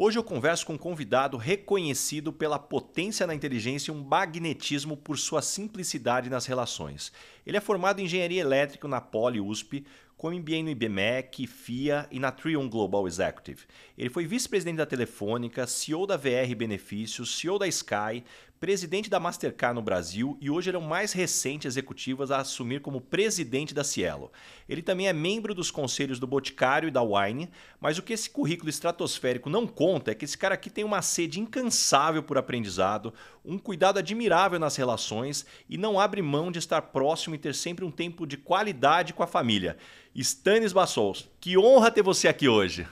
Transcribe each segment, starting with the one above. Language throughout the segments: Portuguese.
Hoje eu converso com um convidado reconhecido pela potência na inteligência e um magnetismo por sua simplicidade nas relações. Ele é formado em engenharia elétrica na Poli USP, com MBA no IBMEC, FIA e na Trion Global Executive. Ele foi vice-presidente da Telefônica, CEO da VR Benefícios, CEO da Sky, presidente da Mastercard no Brasil e hoje ele é o mais recente executivo a assumir como presidente da Cielo. Ele também é membro dos conselhos do Boticário e da Wine, mas o que esse currículo estratosférico não conta é que esse cara aqui tem uma sede incansável por aprendizado, um cuidado admirável nas relações e não abre mão de estar próximo e ter sempre um tempo de qualidade com a família. Stanis Bassols, que honra ter você aqui hoje.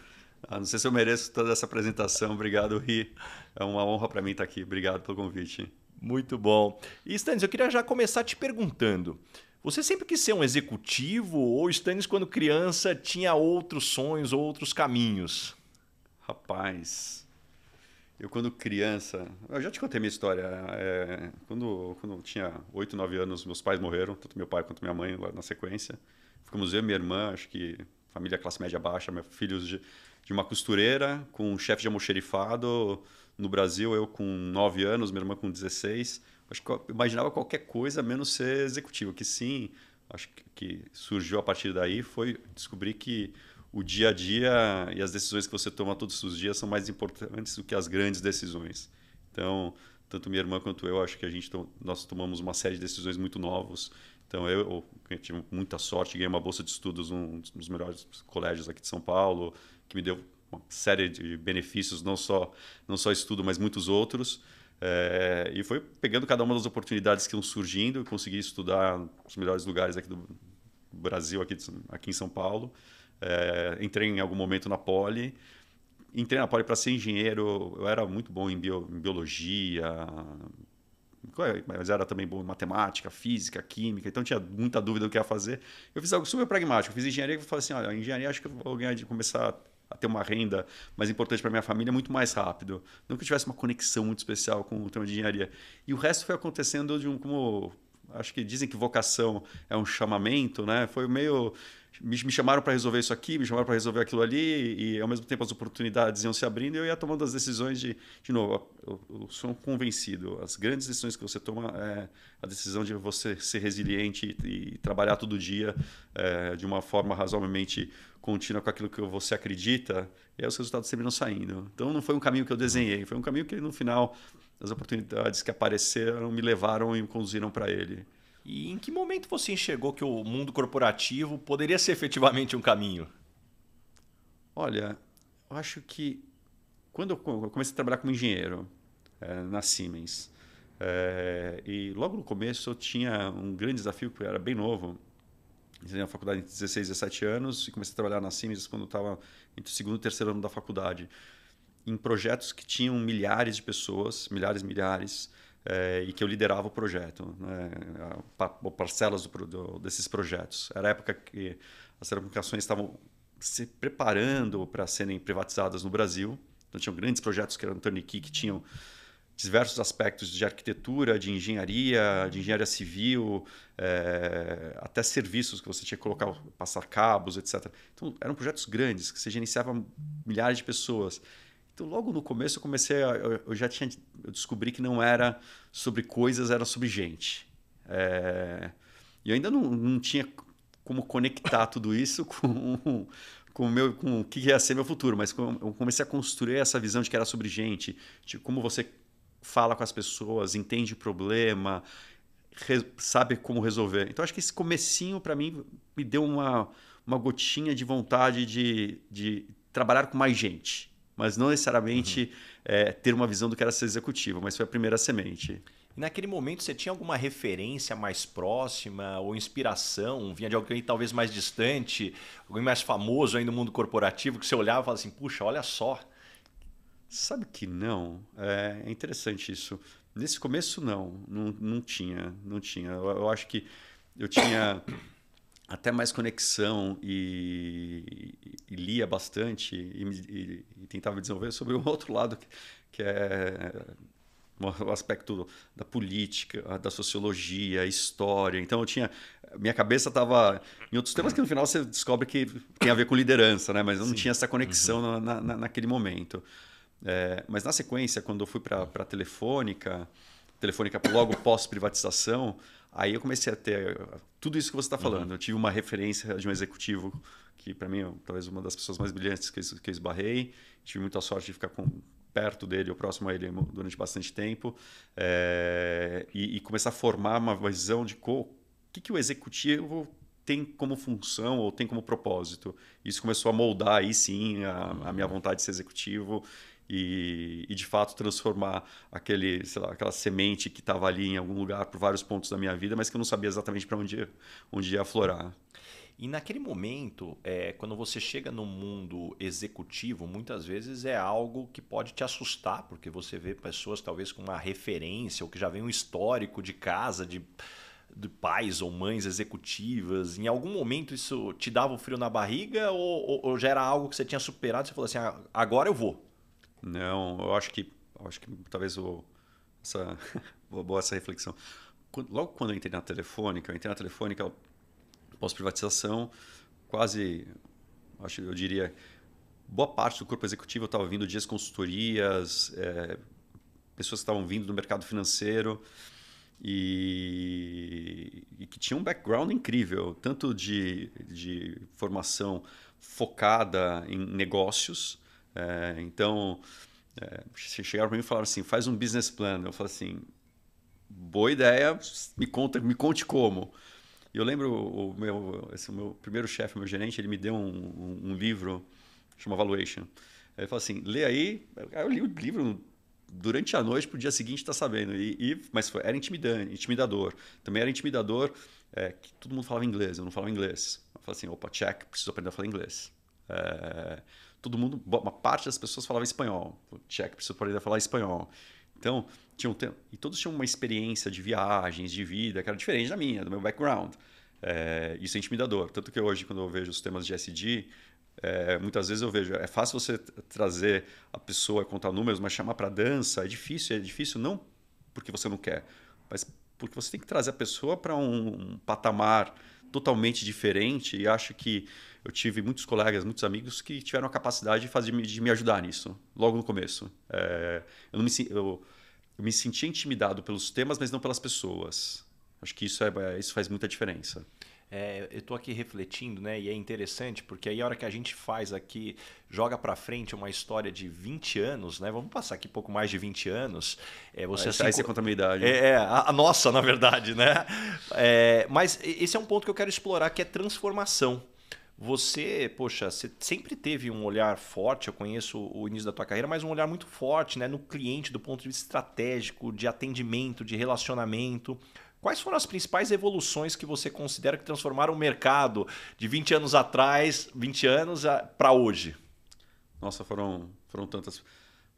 Não sei se eu mereço toda essa apresentação. Obrigado, Ri. É uma honra para mim estar aqui. Obrigado pelo convite. Muito bom. E Stanis, eu queria já começar te perguntando. Você sempre quis ser um executivo ou Stanis, quando criança, tinha outros sonhos, outros caminhos? Rapaz, eu quando criança... Eu já te contei minha história. Quando eu tinha 8, 9 anos, meus pais morreram, tanto meu pai quanto minha mãe, lá na sequência. Ficamos eu e minha irmã, acho que família classe média baixa, filhos de uma costureira, com um chefe de almoxerifado no Brasil, eu com 9 anos, minha irmã com 16. Acho que eu imaginava qualquer coisa menos ser executivo, que sim, acho que surgiu a partir daí foi descobrir que o dia a dia e as decisões que você toma todos os dias são mais importantes do que as grandes decisões. Então, tanto minha irmã quanto eu, acho que nós tomamos uma série de decisões muito novas. Então, eu tive muita sorte, ganhei uma bolsa de estudos num dos melhores colégios aqui de São Paulo, que me deu uma série de benefícios, não só estudo, mas muitos outros. E foi pegando cada uma das oportunidades que iam surgindo, consegui estudar nos melhores lugares aqui do Brasil, aqui em São Paulo. Entrei em algum momento na Poli. Entrei na Poli para ser engenheiro, eu era muito bom em biologia, mas era também bom em matemática, física, química, então tinha muita dúvida do que ia fazer. Eu fiz algo super pragmático, eu fiz engenharia e falei assim, olha, engenharia acho que eu vou ganhar de começar a ter uma renda mais importante para minha família muito mais rápido. Não que eu tivesse uma conexão muito especial com o tema de engenharia. E o resto foi acontecendo como acho que dizem que vocação é um chamamento, né? Foi meio... Me chamaram para resolver isso aqui, me chamaram para resolver aquilo ali, e ao mesmo tempo as oportunidades iam se abrindo e eu ia tomando as decisões de novo, eu sou convencido, as grandes decisões que você toma é a decisão de você ser resiliente e trabalhar todo dia de uma forma razoavelmente contínua com aquilo que você acredita, e aí os resultados terminam saindo. Então não foi um caminho que eu desenhei, foi um caminho que no final as oportunidades que apareceram me levaram e me conduziram para ele. E em que momento você enxergou que o mundo corporativo poderia ser efetivamente um caminho? Olha, eu acho que quando eu comecei a trabalhar como engenheiro na Siemens, e logo no começo eu tinha um grande desafio, porque eu era bem novo. Entrei na faculdade em 16, 17 anos e comecei a trabalhar na Siemens quando eu estava entre o segundo e o terceiro ano da faculdade, em projetos que tinham milhares de pessoas, milhares, e que eu liderava o projeto, né? Parcelas desses projetos. Era a época que as telecomunicações estavam se preparando para serem privatizadas no Brasil. Então, tinham grandes projetos que eram turnkey, que tinham diversos aspectos de arquitetura, de engenharia civil, até serviços que você tinha que colocar, passar cabos, etc. Então, eram projetos grandes, que você gerenciava milhares de pessoas. Então, logo no começo, eu descobri que não era sobre coisas, era sobre gente. E eu ainda não tinha como conectar tudo isso com o que ia ser meu futuro, mas eu comecei a construir essa visão de que era sobre gente, de como você fala com as pessoas, entende o problema, sabe como resolver. Então, acho que esse comecinho, para mim, me deu uma gotinha de vontade de trabalhar com mais gente. Mas não necessariamente ter uma visão do que era ser executivo, mas foi a primeira semente. E naquele momento você tinha alguma referência mais próxima ou inspiração? Vinha de alguém talvez mais distante, alguém mais famoso aí no mundo corporativo, que você olhava e falava assim, puxa, olha só. Sabe que não? É interessante isso. Nesse começo, não tinha. Eu acho que eu tinha até mais conexão e lia bastante e tentava desenvolver sobre o outro lado, que é o aspecto da política, da sociologia, história. Então, minha cabeça estava em outros temas que no final você descobre que tem a ver com liderança, né? Mas eu não tinha essa conexão naquele momento. Mas na sequência, quando eu fui para a Telefônica logo pós-privatização, aí eu comecei a ter tudo isso que você está falando. Eu tive uma referência de um executivo que, para mim, é talvez uma das pessoas mais brilhantes que eu esbarrei. Tive muita sorte de ficar perto dele ou próximo a ele durante bastante tempo. E começar a formar uma visão de o que o executivo tem como função ou tem como propósito. Isso começou a moldar aí sim a minha vontade de ser executivo e de fato transformar aquela semente que estava ali em algum lugar por vários pontos da minha vida, mas que eu não sabia exatamente para onde ia aflorar. E naquele momento, quando você chega no mundo executivo, muitas vezes é algo que pode te assustar, porque você vê pessoas talvez com uma referência ou que já vem um histórico de casa, de pais ou mães executivas. Em algum momento isso te dava um frio na barriga ou já era algo que você tinha superado e você falou assim, agora eu vou? Não, eu acho que talvez boa essa reflexão. Logo quando eu entrei na Telefônica, pós-privatização, eu diria, boa parte do corpo executivo estava vindo de ex-consultorias, pessoas que estavam vindo do mercado financeiro e que tinham um background incrível, tanto de formação focada em negócios. Então, chegaram para mim e falaram assim, faz um business plan. Eu falei assim, boa ideia, me conte como. E eu lembro o meu primeiro chefe, meu gerente, ele me deu um livro, chama Valuation. Ele falou assim, lê aí. Aí eu li o livro durante a noite, para o dia seguinte estar sabendo. Mas era intimidador. Também era intimidador que todo mundo falava inglês, eu não falava inglês. Eu falei assim, opa, check, preciso aprender a falar inglês. Todo mundo, uma parte das pessoas falava espanhol. Check, preciso aprender a falar espanhol. Então, e todos tinham uma experiência de viagens, de vida, que era diferente da minha, do meu background. Isso é intimidador. Tanto que hoje, quando eu vejo os temas de SD, muitas vezes eu vejo, é fácil você trazer a pessoa, contar números, mas chamar para dança é difícil não porque você não quer, mas porque você tem que trazer a pessoa para um patamar totalmente diferente. E acho que eu tive muitos colegas, muitos amigos que tiveram a capacidade de me ajudar nisso, logo no começo. Eu me sentia intimidado pelos temas, mas não pelas pessoas. Acho que isso faz muita diferença. Eu estou aqui refletindo, né? E é interessante porque aí a hora que a gente faz aqui, joga para frente uma história de 20 anos, né? Vamos passar aqui pouco mais de 20 anos. Aí você conta a minha idade. A nossa, na verdade, né? Mas esse é um ponto que eu quero explorar, que é transformação. Você, poxa, você sempre teve um olhar forte, eu conheço o início da tua carreira, mas um olhar muito forte, né, no cliente do ponto de vista estratégico, de atendimento, de relacionamento. Quais foram as principais evoluções que você considera que transformaram o mercado de 20 anos atrás, 20 anos para hoje? Nossa, foram tantas.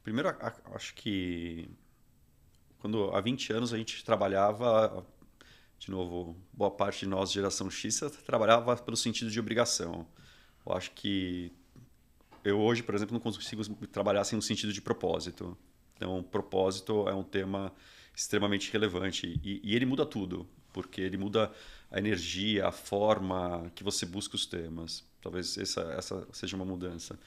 Primeiro, acho que há 20 anos a gente trabalhava, de novo, boa parte de nós, geração X, trabalhava pelo sentido de obrigação. Eu acho que eu hoje, por exemplo, não consigo trabalhar sem um sentido de propósito. Então, propósito é um tema extremamente relevante e ele muda tudo, porque ele muda a energia, a forma que você busca os temas. Talvez essa seja uma mudança.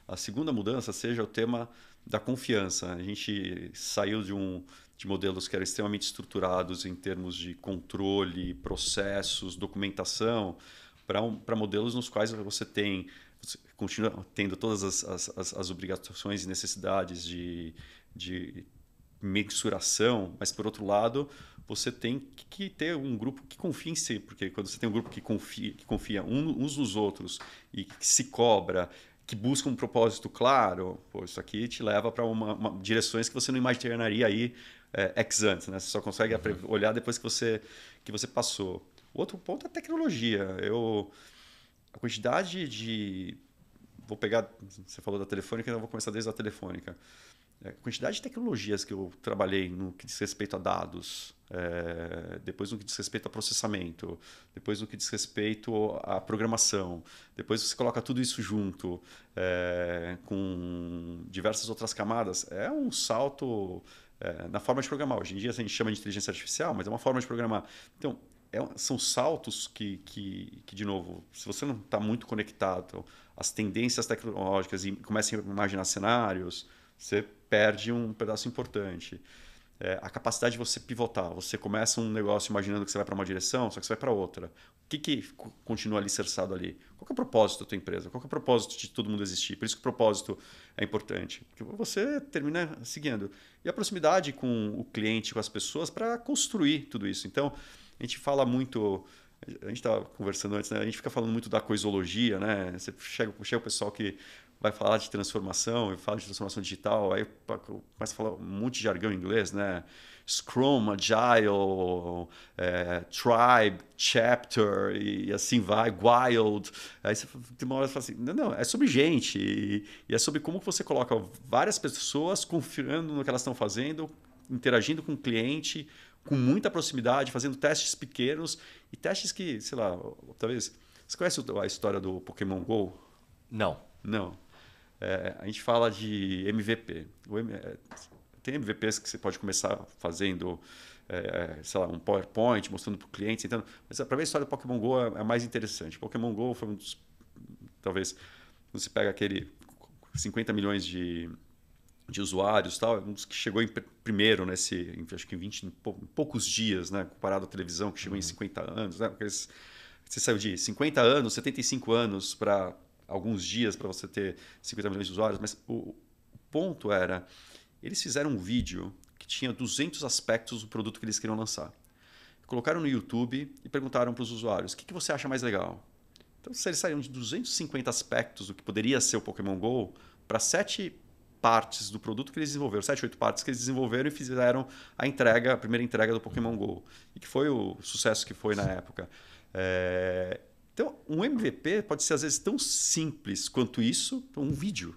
A segunda mudança seja o tema da confiança. A gente saiu de modelos que eram extremamente estruturados em termos de controle, processos, documentação, para modelos nos quais você continua tendo todas as obrigações e necessidades de mensuração, mas, por outro lado, você tem que ter um grupo que confia em si, porque quando você tem um grupo que confia uns nos outros e que se cobra, que busca um propósito claro, isso aqui te leva para direções que você não imaginaria aí ex ante, né? Você só consegue olhar depois que você passou. O outro ponto é a tecnologia. A quantidade de... Vou pegar... Você falou da Telefônica, então eu vou começar desde a Telefônica. A quantidade de tecnologias que eu trabalhei no que diz respeito a dados, depois no que diz respeito a processamento, depois no que diz respeito à programação, depois você coloca tudo isso junto com diversas outras camadas, é um salto na forma de programar. Hoje em dia a gente chama de inteligência artificial, mas é uma forma de programar. Então, são saltos que, de novo, se você não está muito conectado às tendências tecnológicas e começa a imaginar cenários, você perde um pedaço importante. A capacidade de você pivotar. Você começa um negócio imaginando que você vai para uma direção, só que você vai para outra. O que continua alicerçado ali? Qual que é o propósito da tua empresa? Qual que é o propósito de todo mundo existir? Por isso que o propósito é importante. Porque você termina seguindo. E a proximidade com o cliente, com as pessoas, para construir tudo isso. Então, a gente fala muito... A gente estava conversando antes, né? A gente fica falando muito da coisologia, né? Você chega o pessoal que vai falar de transformação, e fala de transformação digital, aí começa a falar um monte de jargão em inglês, né? Scrum, Agile, Tribe, Chapter, e assim vai, Wild. Aí você tem uma hora que fala assim, não, é sobre gente, e é sobre como você coloca várias pessoas confiando no que elas estão fazendo, interagindo com o cliente, com muita proximidade, fazendo testes pequenos, e testes que, sei lá, talvez... Você conhece a história do Pokémon GO? Não. Não. A gente fala de MVP. Tem MVPs que você pode começar fazendo, sei lá, um PowerPoint mostrando para o cliente, então, mas para ver a história do Pokémon GO é mais interessante. Pokémon GO foi um dos, talvez, você pega aquele 50 milhões de usuários, tal, um dos que chegou primeiro acho que em poucos dias, né, comparado à televisão que chegou em 50 anos, né, porque você saiu de 50 anos, 75 anos para alguns dias para você ter 50 milhões de usuários, mas o ponto era, eles fizeram um vídeo que tinha 200 aspectos do produto que eles queriam lançar. Colocaram no YouTube e perguntaram para os usuários, o que você acha mais legal? Então, eles saíram de 250 aspectos do que poderia ser o Pokémon GO para 7 partes do produto que eles desenvolveram, 7, 8 partes que eles desenvolveram e fizeram a primeira entrega do Pokémon GO. E que foi o sucesso que foi na época. Então, um MVP pode ser, às vezes, tão simples quanto isso, um vídeo.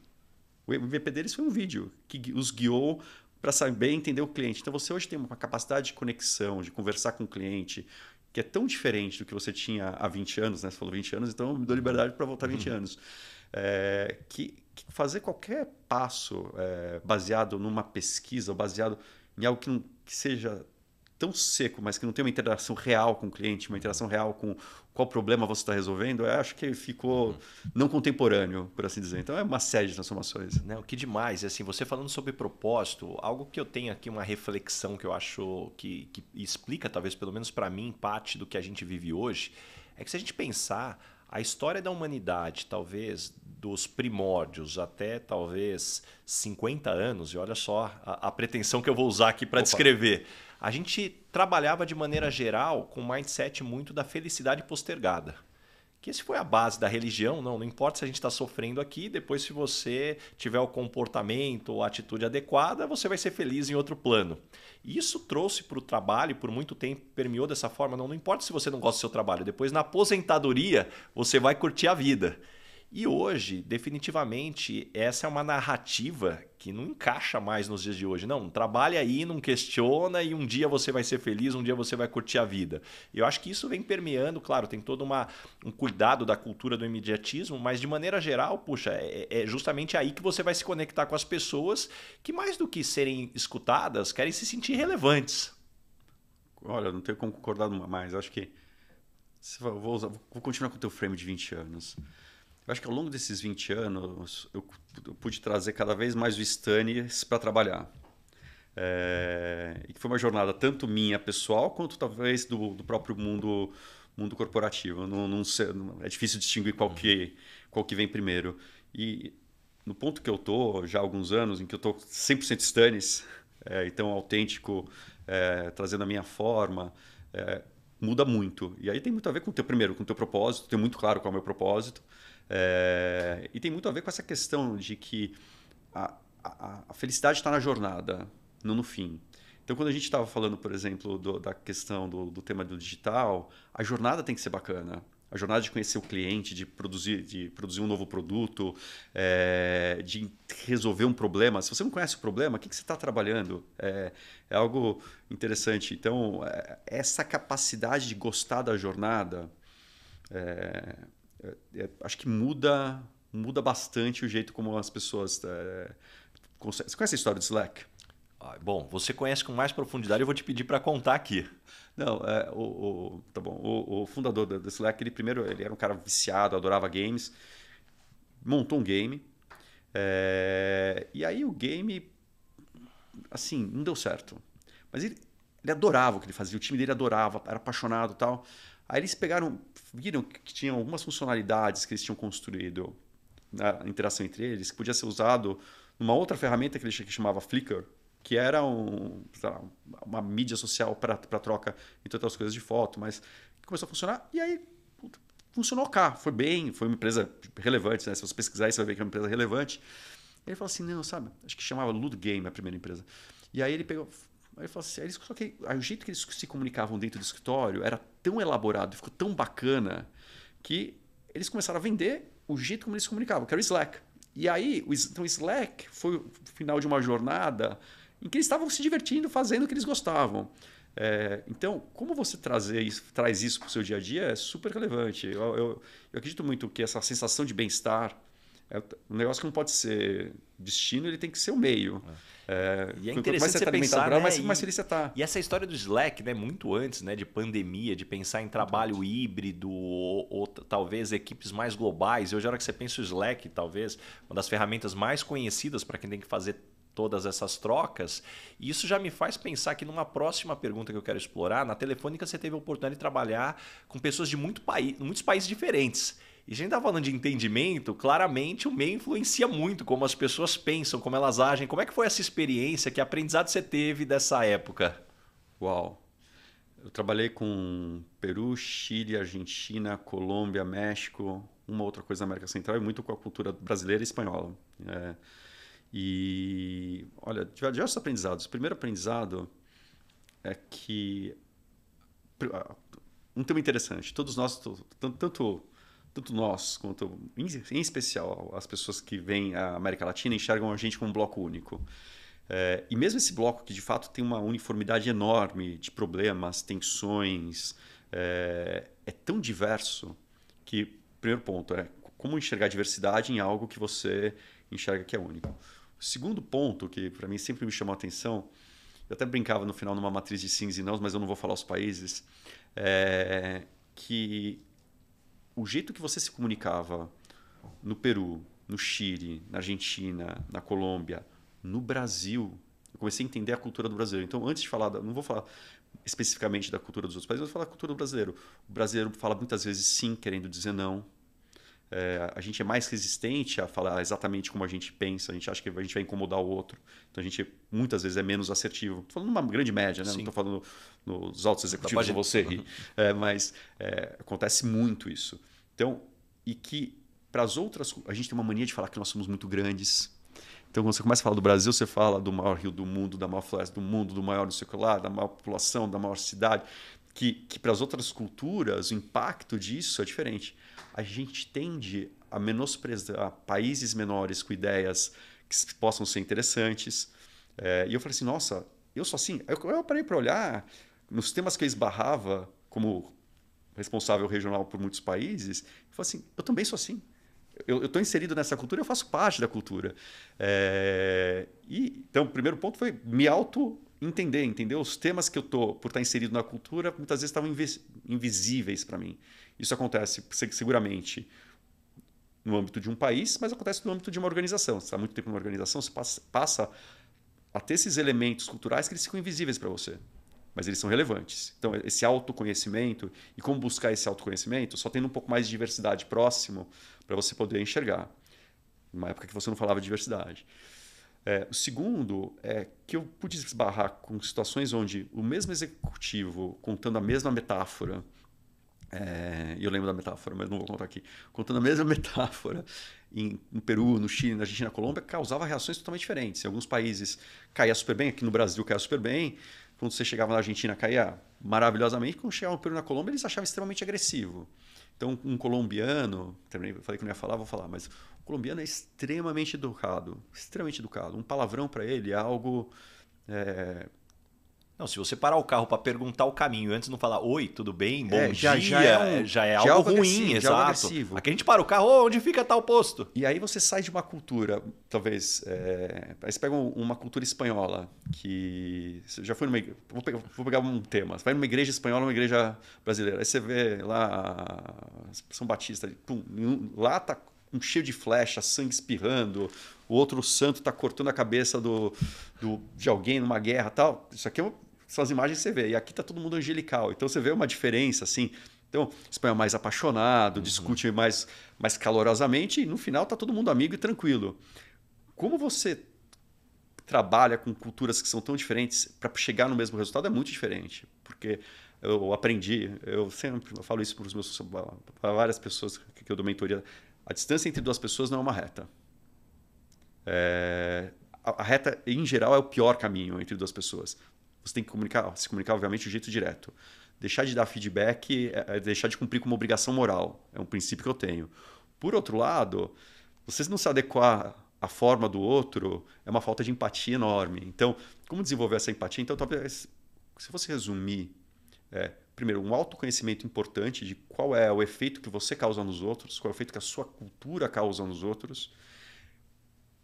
O MVP deles foi um vídeo que os guiou para saber entender o cliente. Então, você hoje tem uma capacidade de conexão, de conversar com o cliente, que é tão diferente do que você tinha há 20 anos, né? Você falou 20 anos, então eu me dou liberdade para voltar 20 anos. Que fazer qualquer passo baseado numa pesquisa, baseado em algo que seja tão seco, mas que não tem uma interação real com o cliente, uma interação real com qual problema você está resolvendo, eu acho que ficou não contemporâneo, por assim dizer. Então é uma série de transformações. Não, que demais. Assim, você falando sobre propósito, algo que eu tenho aqui, uma reflexão que eu acho que explica, talvez pelo menos para mim, parte do que a gente vive hoje, é que se a gente pensar, a história da humanidade, talvez dos primórdios até talvez 50 anos, e olha só a pretensão que eu vou usar aqui para descrever, a gente trabalhava de maneira geral com um mindset muito da felicidade postergada. Que esse foi a base da religião, não importa se a gente está sofrendo aqui, depois se você tiver o comportamento ou a atitude adequada, você vai ser feliz em outro plano. E isso trouxe para o trabalho, por muito tempo permeou dessa forma, não importa se você não gosta do seu trabalho, depois na aposentadoria você vai curtir a vida. E hoje, definitivamente, essa é uma narrativa que não encaixa mais nos dias de hoje. Não, trabalha aí, não questiona e um dia você vai ser feliz, um dia você vai curtir a vida. E eu acho que isso vem permeando, claro, tem todo um cuidado da cultura do imediatismo, mas de maneira geral, puxa, é justamente aí que você vai se conectar com as pessoas que mais do que serem escutadas, querem se sentir relevantes. Olha, eu não tenho como concordar mais. Acho que vou continuar com o teu frame de 20 anos. Eu acho que ao longo desses 20 anos eu pude trazer cada vez mais o Stannis para trabalhar. E que foi uma jornada tanto minha pessoal quanto talvez do próprio mundo corporativo. É difícil distinguir qual que vem primeiro. E no ponto que eu estou, já há alguns anos, em que eu estou 100% Stannis, então autêntico, trazendo a minha forma, muda muito. E aí tem muito a ver com o teu propósito, tenho muito claro qual é o meu propósito. E tem muito a ver com essa questão de que a felicidade está na jornada, não no fim. Então, quando a gente estava falando, por exemplo, da questão do tema do digital, a jornada tem que ser bacana. A jornada de conhecer o cliente, de produzir um novo produto, de resolver um problema. Se você não conhece o problema, o que você está trabalhando? É algo interessante. Então, essa capacidade de gostar da jornada... acho que muda bastante o jeito como as pessoas conseguem. Você conhece a história do Slack? Bom, você conhece com mais profundidade, eu vou te pedir para contar aqui. Não, tá bom. O fundador do Slack, ele era um cara viciado, adorava games, montou um game, E aí o game, assim, não deu certo. Mas ele adorava o que ele fazia, o time dele adorava, era apaixonado e tal. Aí eles viram que tinham algumas funcionalidades que eles tinham construído na interação entre eles, que podia ser usado numa outra ferramenta que ele chamava Flickr, que era sei lá, uma mídia social para troca entre outras coisas de foto, mas começou a funcionar e aí funcionou cá, foi bem, foi uma empresa relevante, né? Se você pesquisar aí, você vai ver que é uma empresa relevante. Ele falou assim, não, sabe, acho que chamava Ludgame a primeira empresa. E aí ele pegou, aí ele falou assim, só que o jeito que eles se comunicavam dentro do escritório era tão elaborado, ficou tão bacana, que eles começaram a vender o jeito como eles se comunicavam, que era o Slack. E aí, então o Slack foi o final de uma jornada em que eles estavam se divertindo, fazendo o que eles gostavam. Então, como você traz isso para o seu dia a dia é super relevante. Eu acredito muito que essa sensação de bem-estar é um negócio que não pode ser destino, ele tem que ser o meio. E é Quanto interessante mais você você está alimentado pensar, por ela, né? mais feliz você está. E essa história do Slack, né, muito antes, né, de pandemia, de pensar em trabalho híbrido ou talvez equipes mais globais. E hoje, a hora que você pensa o Slack, talvez uma das ferramentas mais conhecidas para quem tem que fazer todas essas trocas. E isso já me faz pensar que numa próxima pergunta que eu quero explorar, na Telefônica você teve a oportunidade de trabalhar com pessoas de muitos países diferentes. E a gente está falando de entendimento, claramente o meio influencia muito como as pessoas pensam, como elas agem. Como é que foi essa experiência? Que aprendizado você teve dessa época? Uau! Eu trabalhei com Peru, Chile, Argentina, Colômbia, México, uma outra coisa na América Central e muito com a cultura brasileira e espanhola. E, olha, diversos aprendizados. O primeiro aprendizado é que um tema interessante. Todos nós, tanto nós quanto, em especial, as pessoas que vêm à América Latina enxergam a gente como um bloco único. E mesmo esse bloco que de fato tem uma uniformidade enorme de problemas, tensões, é tão diverso que, primeiro ponto, é como enxergar a diversidade em algo que você enxerga que é único. O segundo ponto, que para mim sempre me chamou a atenção, eu até brincava no final numa matriz de sims e nãos, mas eu não vou falar os países, que o jeito que você se comunicava no Peru, no Chile, na Argentina, na Colômbia, no Brasil, eu comecei a entender a cultura do brasileiro. Então, antes de falar, não vou falar especificamente da cultura dos outros países, eu vou falar da cultura do brasileiro. O brasileiro fala muitas vezes sim, querendo dizer não. A gente é mais resistente a falar exatamente como a gente pensa, a gente acha que a gente vai incomodar o outro, então a gente muitas vezes é menos assertivo. Estou falando numa grande média, né? Não estou falando nos altos executivos de você rir, mas acontece muito isso. Então, e que para as outras, a gente tem uma mania de falar que nós somos muito grandes. Então, quando você começa a falar do Brasil, você fala do maior rio do mundo, da maior floresta do mundo, do maior não sei o que lá, da maior população, da maior cidade, que para as outras culturas o impacto disso é diferente. A gente tende a menosprezar países menores com ideias que possam ser interessantes. E eu falei assim, nossa, eu sou assim. Eu parei para olhar nos temas que eu esbarrava como responsável regional por muitos países, eu falei assim, eu também sou assim. Eu estou inserido nessa cultura, eu faço parte da cultura. Então, o primeiro ponto foi me entender os temas que eu estou, por estar inserido na cultura, muitas vezes estavam invisíveis para mim. Isso acontece seguramente no âmbito de um país, mas acontece no âmbito de uma organização. Você está muito tempo numa organização, você passa a ter esses elementos culturais que eles ficam invisíveis para você, mas eles são relevantes. Então, esse autoconhecimento e como buscar esse autoconhecimento, só tendo um pouco mais de diversidade próximo para você poder enxergar. Numa época que você não falava de diversidade. O segundo é que eu pude esbarrar com situações onde o mesmo executivo contando a mesma metáfora, e eu lembro da metáfora, mas não vou contar aqui, contando a mesma metáfora no Peru, no Chile, na Argentina, na Colômbia, causava reações totalmente diferentes. Em alguns países caía super bem, aqui no Brasil caía super bem, quando você chegava na Argentina caía maravilhosamente, quando chegava no Peru e na Colômbia eles achavam extremamente agressivo. Então um colombiano, também falei que não ia falar, vou falar, mas o colombiano é extremamente educado. Um palavrão para ele é algo... Não, se você parar o carro para perguntar o caminho antes de não falar oi, tudo bem, bom dia, já é algo ruim, exato. Aqui a gente para o carro, onde fica tal posto? E aí você sai de uma cultura, talvez... aí você pega uma cultura espanhola, que... Você já foi numa... Vou pegar um tema. Você vai numa igreja espanhola, uma igreja brasileira. Aí você vê lá São Batista, pum, lá tá um cheio de flecha, sangue espirrando, o outro santo está cortando a cabeça de alguém numa guerra tal. Isso aqui são as imagens que você vê. E aqui está todo mundo angelical. Então você vê uma diferença assim. Então, espanhol mais apaixonado, discute mais calorosamente e no final está todo mundo amigo e tranquilo. Como você trabalha com culturas que são tão diferentes para chegar no mesmo resultado é muito diferente. Porque eu aprendi, eu falo isso para várias pessoas que eu dou mentoria, a distância entre duas pessoas não é uma reta. A reta, em geral, é o pior caminho entre duas pessoas. Você tem que se comunicar, obviamente, de um jeito direto. Deixar de dar feedback é deixar de cumprir com uma obrigação moral. É um princípio que eu tenho. Por outro lado, vocês não se adequar à forma do outro é uma falta de empatia enorme. Então, como desenvolver essa empatia? Então, talvez, se você resumir, primeiro, um autoconhecimento importante de qual é o efeito que você causa nos outros, qual é o efeito que a sua cultura causa nos outros,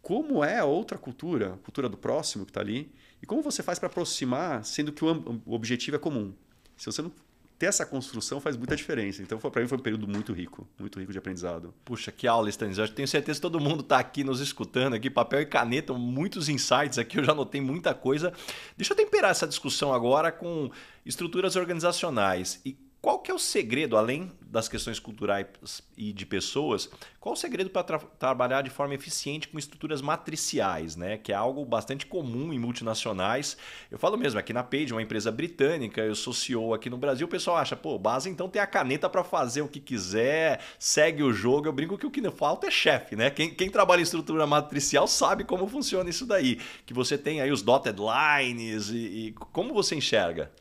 como é a outra cultura, a cultura do próximo que está ali, e como você faz para aproximar, sendo que o objetivo é comum. Se você não ter essa construção, faz muita diferença. Então, para mim, foi um período muito rico de aprendizado. Puxa, que aula, Stanislau. Eu tenho certeza que todo mundo está aqui nos escutando, aqui, papel e caneta, muitos insights aqui, eu já anotei muita coisa. Deixa eu temperar essa discussão agora com estruturas organizacionais. E qual que é o segredo, além das questões culturais e de pessoas, qual o segredo para trabalhar de forma eficiente com estruturas matriciais, né? Que é algo bastante comum em multinacionais. Eu falo mesmo, aqui na Page, uma empresa britânica, eu sou CEO aqui no Brasil, o pessoal acha, pô, base então tem a caneta para fazer o que quiser, segue o jogo. Eu brinco que o que não falta é chefe, né? Quem trabalha em estrutura matricial sabe como funciona isso daí. Que você tem aí os dotted lines e como você enxerga?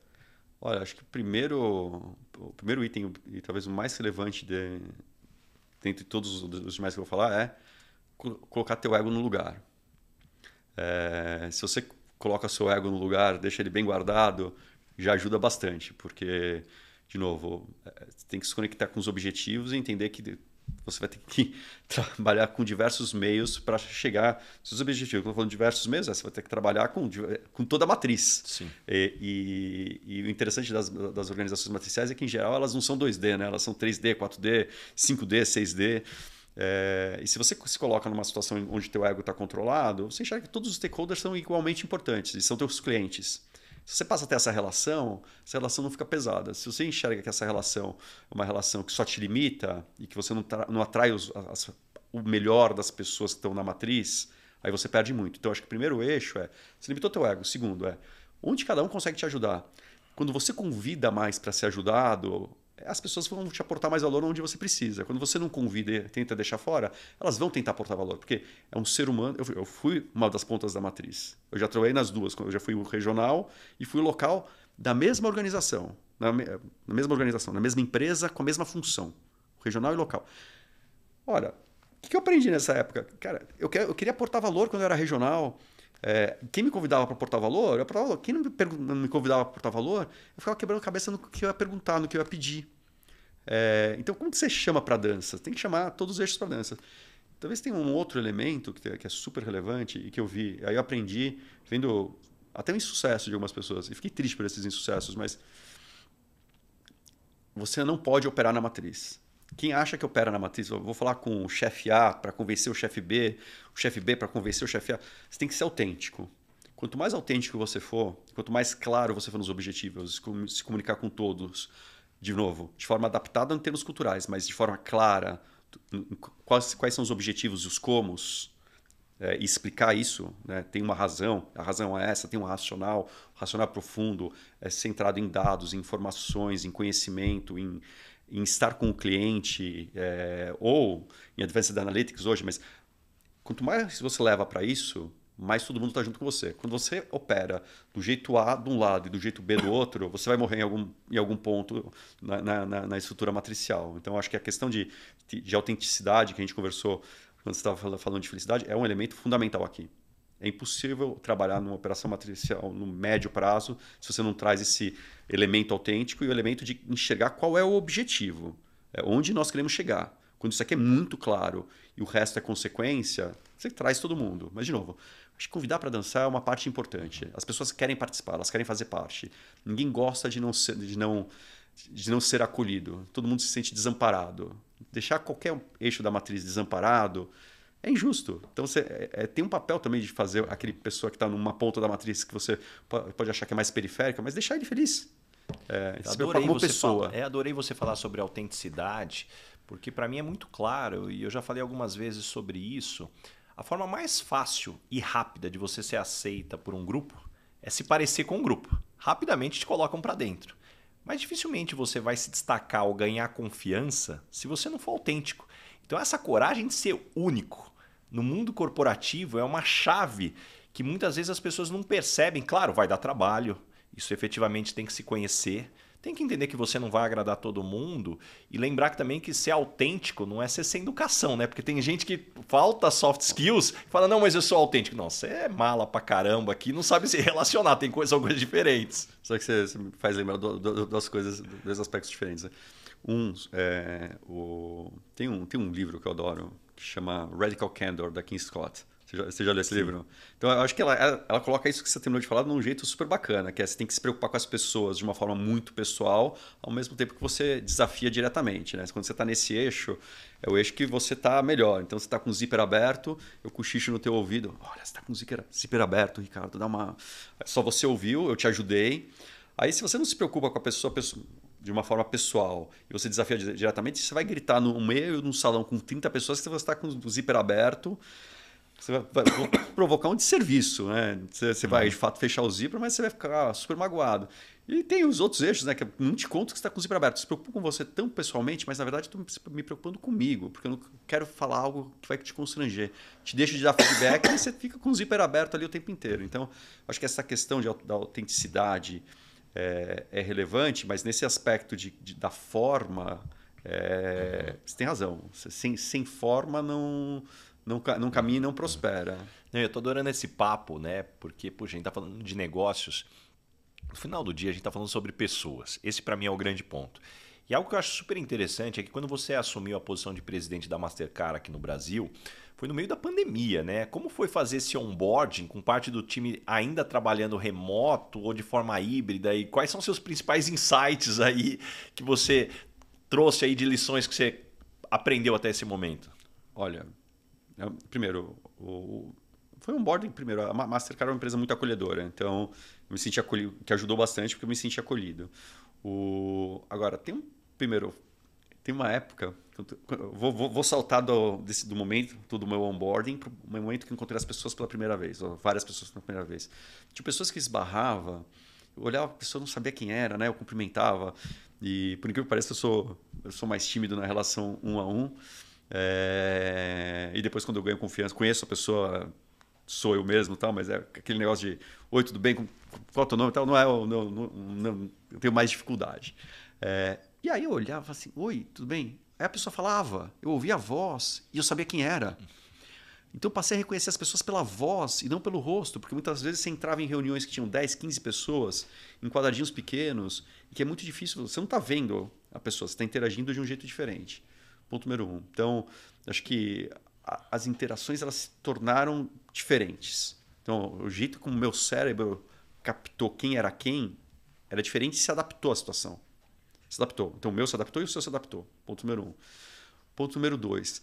Olha, acho que o primeiro item, e talvez o mais relevante dentre todos os demais que eu vou falar, é colocar teu ego no lugar. Se você coloca seu ego no lugar, deixa ele bem guardado, já ajuda bastante, porque, de novo, você tem que se conectar com os objetivos e entender que você vai ter que trabalhar com diversos meios para chegar aos seus objetivos. Quando eu estou falando de diversos meios, você vai ter que trabalhar com toda a matriz. Sim. E o interessante das organizações matriciais é que, em geral, elas não são 2D, né? Elas são 3D, 4D, 5D, 6D. E se você se coloca numa situação onde teu ego está controlado, você enxerga que todos os stakeholders são igualmente importantes e são teus clientes. Se você passa a ter essa relação não fica pesada. Se você enxerga que essa relação é uma relação que só te limita e que você não atrai o melhor das pessoas que estão na matriz, aí você perde muito. Então, acho que o primeiro eixo você limitou teu ego. O segundo onde cada um consegue te ajudar. Quando você convida mais para ser ajudado, as pessoas vão te aportar mais valor onde você precisa. Quando você não convida e tenta deixar fora, elas vão tentar aportar valor, porque é um ser humano. Eu fui uma das pontas da matriz. Eu já trabalhei nas duas. Eu já fui o regional e fui o local da mesma organização. Na mesma empresa, com a mesma função. Regional e local. Ora, o que eu aprendi nessa época? Cara, eu queria aportar valor quando eu era regional. Quem me convidava para aportar valor, eu aportava valor. Quem não me convidava para aportar valor, eu ficava quebrando a cabeça no que eu ia perguntar, no que eu ia pedir. Então, como que você chama para dança? Tem que chamar todos os eixos para dança. Talvez tenha um outro elemento que é super relevante e que eu vi. Aí eu aprendi, vendo até o insucesso de algumas pessoas. E fiquei triste por esses insucessos, mas você não pode operar na matriz. Quem acha que opera na matriz, eu vou falar com o chefe A para convencer o chefe B para convencer o chefe A. Você tem que ser autêntico. Quanto mais autêntico você for, quanto mais claro você for nos objetivos, se comunicar com todos, de novo, de forma adaptada em termos culturais, mas de forma clara, quais são os objetivos e os comos, e explicar isso, né? Tem uma razão, a razão é essa, tem um racional, o racional é profundo, é centrado em dados, em informações, em conhecimento, em estar com o cliente, ou em Advanced Analytics hoje, mas quanto mais você leva para isso, mais todo mundo está junto com você. Quando você opera do jeito A de um lado e do jeito B do outro, você vai morrer em algum ponto na estrutura matricial. Então, acho que a questão de autenticidade que a gente conversou quando você estava falando de felicidade é um elemento fundamental aqui. É impossível trabalhar numa operação matricial no médio prazo se você não traz esse elemento autêntico e o elemento de enxergar qual é o objetivo, onde nós queremos chegar. Quando isso aqui é muito claro e o resto é consequência, você traz todo mundo. Mas, de novo, acho que convidar para dançar é uma parte importante. As pessoas querem participar, elas querem fazer parte. Ninguém gosta de não ser acolhido. Todo mundo se sente desamparado. deixar qualquer eixo da matriz desamparado é injusto. Então, você tem um papel também de fazer aquele pessoa que está numa ponta da matriz que você pode achar que é mais periférica, mas deixar ele feliz. Se preocupar como pessoa. Adorei você falar sobre autenticidade, porque para mim é muito claro, e eu já falei algumas vezes sobre isso, a forma mais fácil e rápida de você ser aceita por um grupo é se parecer com um grupo. Rapidamente te colocam para dentro. Mas dificilmente você vai se destacar ou ganhar confiança se você não for autêntico. Então essa coragem de ser único no mundo corporativo é uma chave que muitas vezes as pessoas não percebem. Claro, vai dar trabalho, isso efetivamente tem que se conhecer, tem que entender que você não vai agradar todo mundo e lembrar que também que ser autêntico não é ser sem educação, né? Porque tem gente que falta soft skills e fala, não, mas eu sou autêntico. Não, você é mala pra caramba aqui, não sabe se relacionar, são coisas diferentes. Só que você me faz lembrar das coisas, dois aspectos diferentes. Né? Tem um livro que eu adoro, que chama Radical Candor, da Kim Scott. Você já leu esse livro? Então, eu acho que ela coloca isso que você terminou de falar de um jeito super bacana, que é você tem que se preocupar com as pessoas de uma forma muito pessoal, ao mesmo tempo que você desafia diretamente. Né? Quando você está nesse eixo, é o eixo que você está melhor. Então, você está com o zíper aberto, eu cochicho no teu ouvido. Olha, você está com o zíper aberto, Ricardo. Só você ouviu, eu te ajudei. Aí, se você não se preocupa com a pessoa de uma forma pessoal e você desafia diretamente, você vai gritar no meio de um salão com 30 pessoas que você está com o zíper aberto. Você vai provocar um desserviço, né? Você vai, de fato, fechar o zíper, mas você vai ficar super magoado. E tem os outros eixos, né? Que não te conto que você está com o zíper aberto. Se preocupa com você tão pessoalmente, mas, na verdade, estou me preocupando comigo, porque eu não quero falar algo que vai te constranger. Te deixo de dar feedback e você fica com o zíper aberto ali o tempo inteiro. Então, acho que essa questão da autenticidade é relevante, mas nesse aspecto da forma, você tem razão. Sem forma, não caminha e não prospera. Eu tô adorando esse papo, né? Porque, puxa, a gente tá falando de negócios. No final do dia, a gente tá falando sobre pessoas. Esse, para mim, é o grande ponto. E algo que eu acho super interessante é que quando você assumiu a posição de presidente da Mastercard aqui no Brasil, foi no meio da pandemia, né? Como foi fazer esse onboarding com parte do time ainda trabalhando remoto ou de forma híbrida? E quais são seus principais insights aí que você trouxe aí de lições que você aprendeu até esse momento? Olha... Primeiro, foi um onboarding primeiro. A Mastercard é uma empresa muito acolhedora, então eu me senti acolhido, que ajudou bastante porque eu me senti acolhido. Agora, tem uma época, vou saltar do momento do meu onboarding para o momento que eu encontrei as pessoas pela primeira vez, ou várias pessoas pela primeira vez. Tinha pessoas que esbarrava, eu olhava, a pessoa não sabia quem era, né? Eu cumprimentava, e por incrível que pareça, eu sou mais tímido na relação 1 a 1. E depois, quando eu ganho confiança, conheço a pessoa, sou eu mesmo, tal, mas é aquele negócio de oi, tudo bem, qual é o teu nome, tal, não, eu tenho mais dificuldade. E aí eu olhava assim, oi, tudo bem? Aí a pessoa falava, eu ouvia a voz e eu sabia quem era. Então eu passei a reconhecer as pessoas pela voz e não pelo rosto, porque muitas vezes você entrava em reuniões que tinham 10, 15 pessoas, em quadradinhos pequenos, e que é muito difícil, você não está vendo a pessoa, você está interagindo de um jeito diferente. Ponto número 1. Então, acho que as interações elas se tornaram diferentes. Então, o jeito como o meu cérebro captou quem era quem era diferente e se adaptou à situação. Se adaptou. Então, o meu se adaptou e o seu se adaptou. Ponto número 1. Ponto número 2.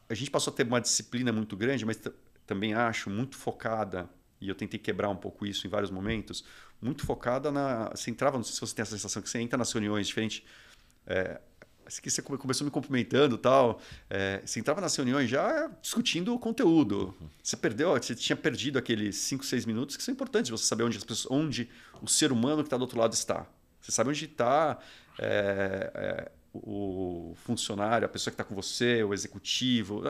A gente passou a ter uma disciplina muito grande, mas também acho muito focada, e eu tentei quebrar um pouco isso em vários momentos, muito focada Você entrava, não sei se você tem essa sensação, que você entra nas reuniões diferentes. Que você começou me cumprimentando e tal. Você entrava nas reuniões já discutindo o conteúdo. Você tinha perdido aqueles 5, 6 minutos que são importantes, você saber onde o ser humano que está do outro lado está. Você sabe onde está o funcionário, a pessoa que está com você, o executivo.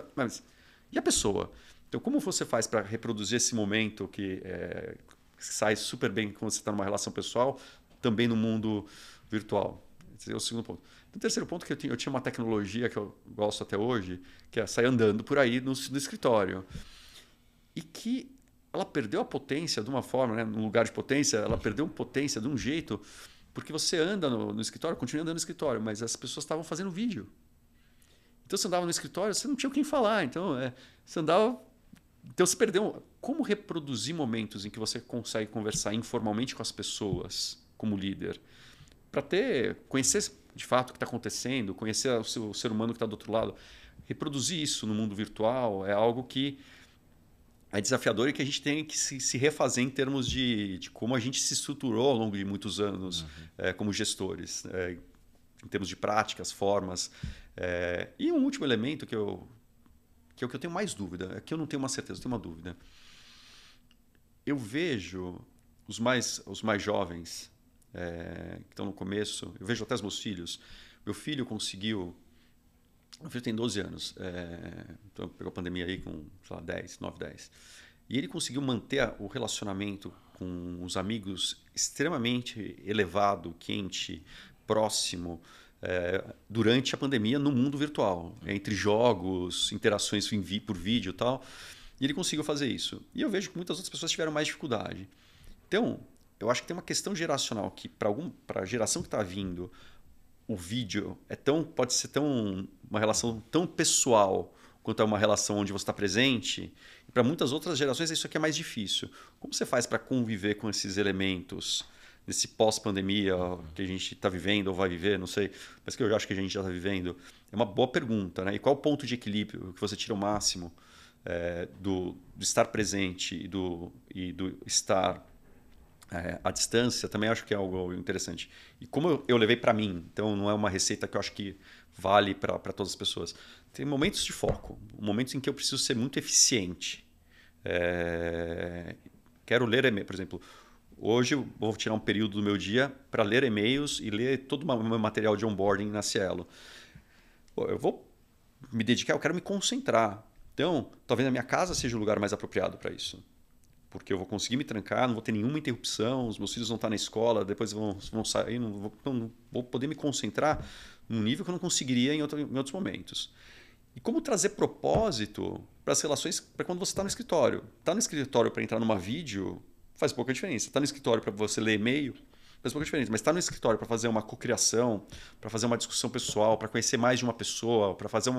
E a pessoa? Então, como você faz para reproduzir esse momento que sai super bem quando você está numa relação pessoal, também no mundo virtual? Esse é o segundo ponto. O terceiro ponto é que eu tinha uma tecnologia que eu gosto até hoje, que é sair andando por aí no escritório. E que ela perdeu a potência de uma forma, né? Num lugar de potência, ela perdeu potência de um jeito, porque você anda no escritório, continua andando no escritório, mas as pessoas estavam fazendo vídeo. Então você andava no escritório, você não tinha com quem falar. Então você andava. Então você perdeu. Como reproduzir momentos em que você consegue conversar informalmente com as pessoas, como líder? Para conhecer de fato o que está acontecendo, conhecer o ser humano que está do outro lado. Reproduzir isso no mundo virtual é algo que é desafiador e que a gente tem que se refazer em termos de como a gente se estruturou ao longo de muitos anos como gestores, em termos de práticas, formas. E um último elemento que é o que eu tenho mais dúvida, é que eu não tenho uma certeza, eu tenho uma dúvida. Eu vejo os mais jovens que estão no começo, eu vejo até os meus filhos. Meu filho conseguiu... Meu filho tem 12 anos, então pegou a pandemia aí com, sei lá, 10, 9, 10. E ele conseguiu manter o relacionamento com os amigos extremamente elevado, quente, próximo, durante a pandemia no mundo virtual, entre jogos, interações por vídeo e tal. E ele conseguiu fazer isso. E eu vejo que muitas outras pessoas tiveram mais dificuldade. Então, eu acho que tem uma questão geracional que, para a geração que está vindo, o vídeo pode ser uma relação tão pessoal quanto é uma relação onde você está presente. E para muitas outras gerações isso aqui é mais difícil. Como você faz para conviver com esses elementos nesse pós-pandemia que a gente está vivendo ou vai viver, não sei, mas que eu acho que a gente já está vivendo? É uma boa pergunta, né? E qual o ponto de equilíbrio que você tira o máximo do estar presente e do estar à distância? Também acho que é algo interessante. E como eu levei para mim, então não é uma receita que eu acho que vale para todas as pessoas. Tem momentos de foco, momentos em que eu preciso ser muito eficiente. Quero ler e-mail, por exemplo. Hoje eu vou tirar um período do meu dia para ler e-mails e ler todo o meu material de onboarding na Cielo. Eu vou me dedicar, eu quero me concentrar. Então, talvez a minha casa seja o lugar mais apropriado para isso. Porque eu vou conseguir me trancar, não vou ter nenhuma interrupção, os meus filhos vão estar na escola, depois vão sair, não vou poder me concentrar num nível que eu não conseguiria em outros momentos. E como trazer propósito para as relações, para quando você está no escritório? Está no escritório para entrar numa vídeo, faz pouca diferença. Está no escritório para você ler e-mail, faz pouca diferença. Mas está no escritório para fazer uma cocriação, para fazer uma discussão pessoal, para conhecer mais de uma pessoa, para fazer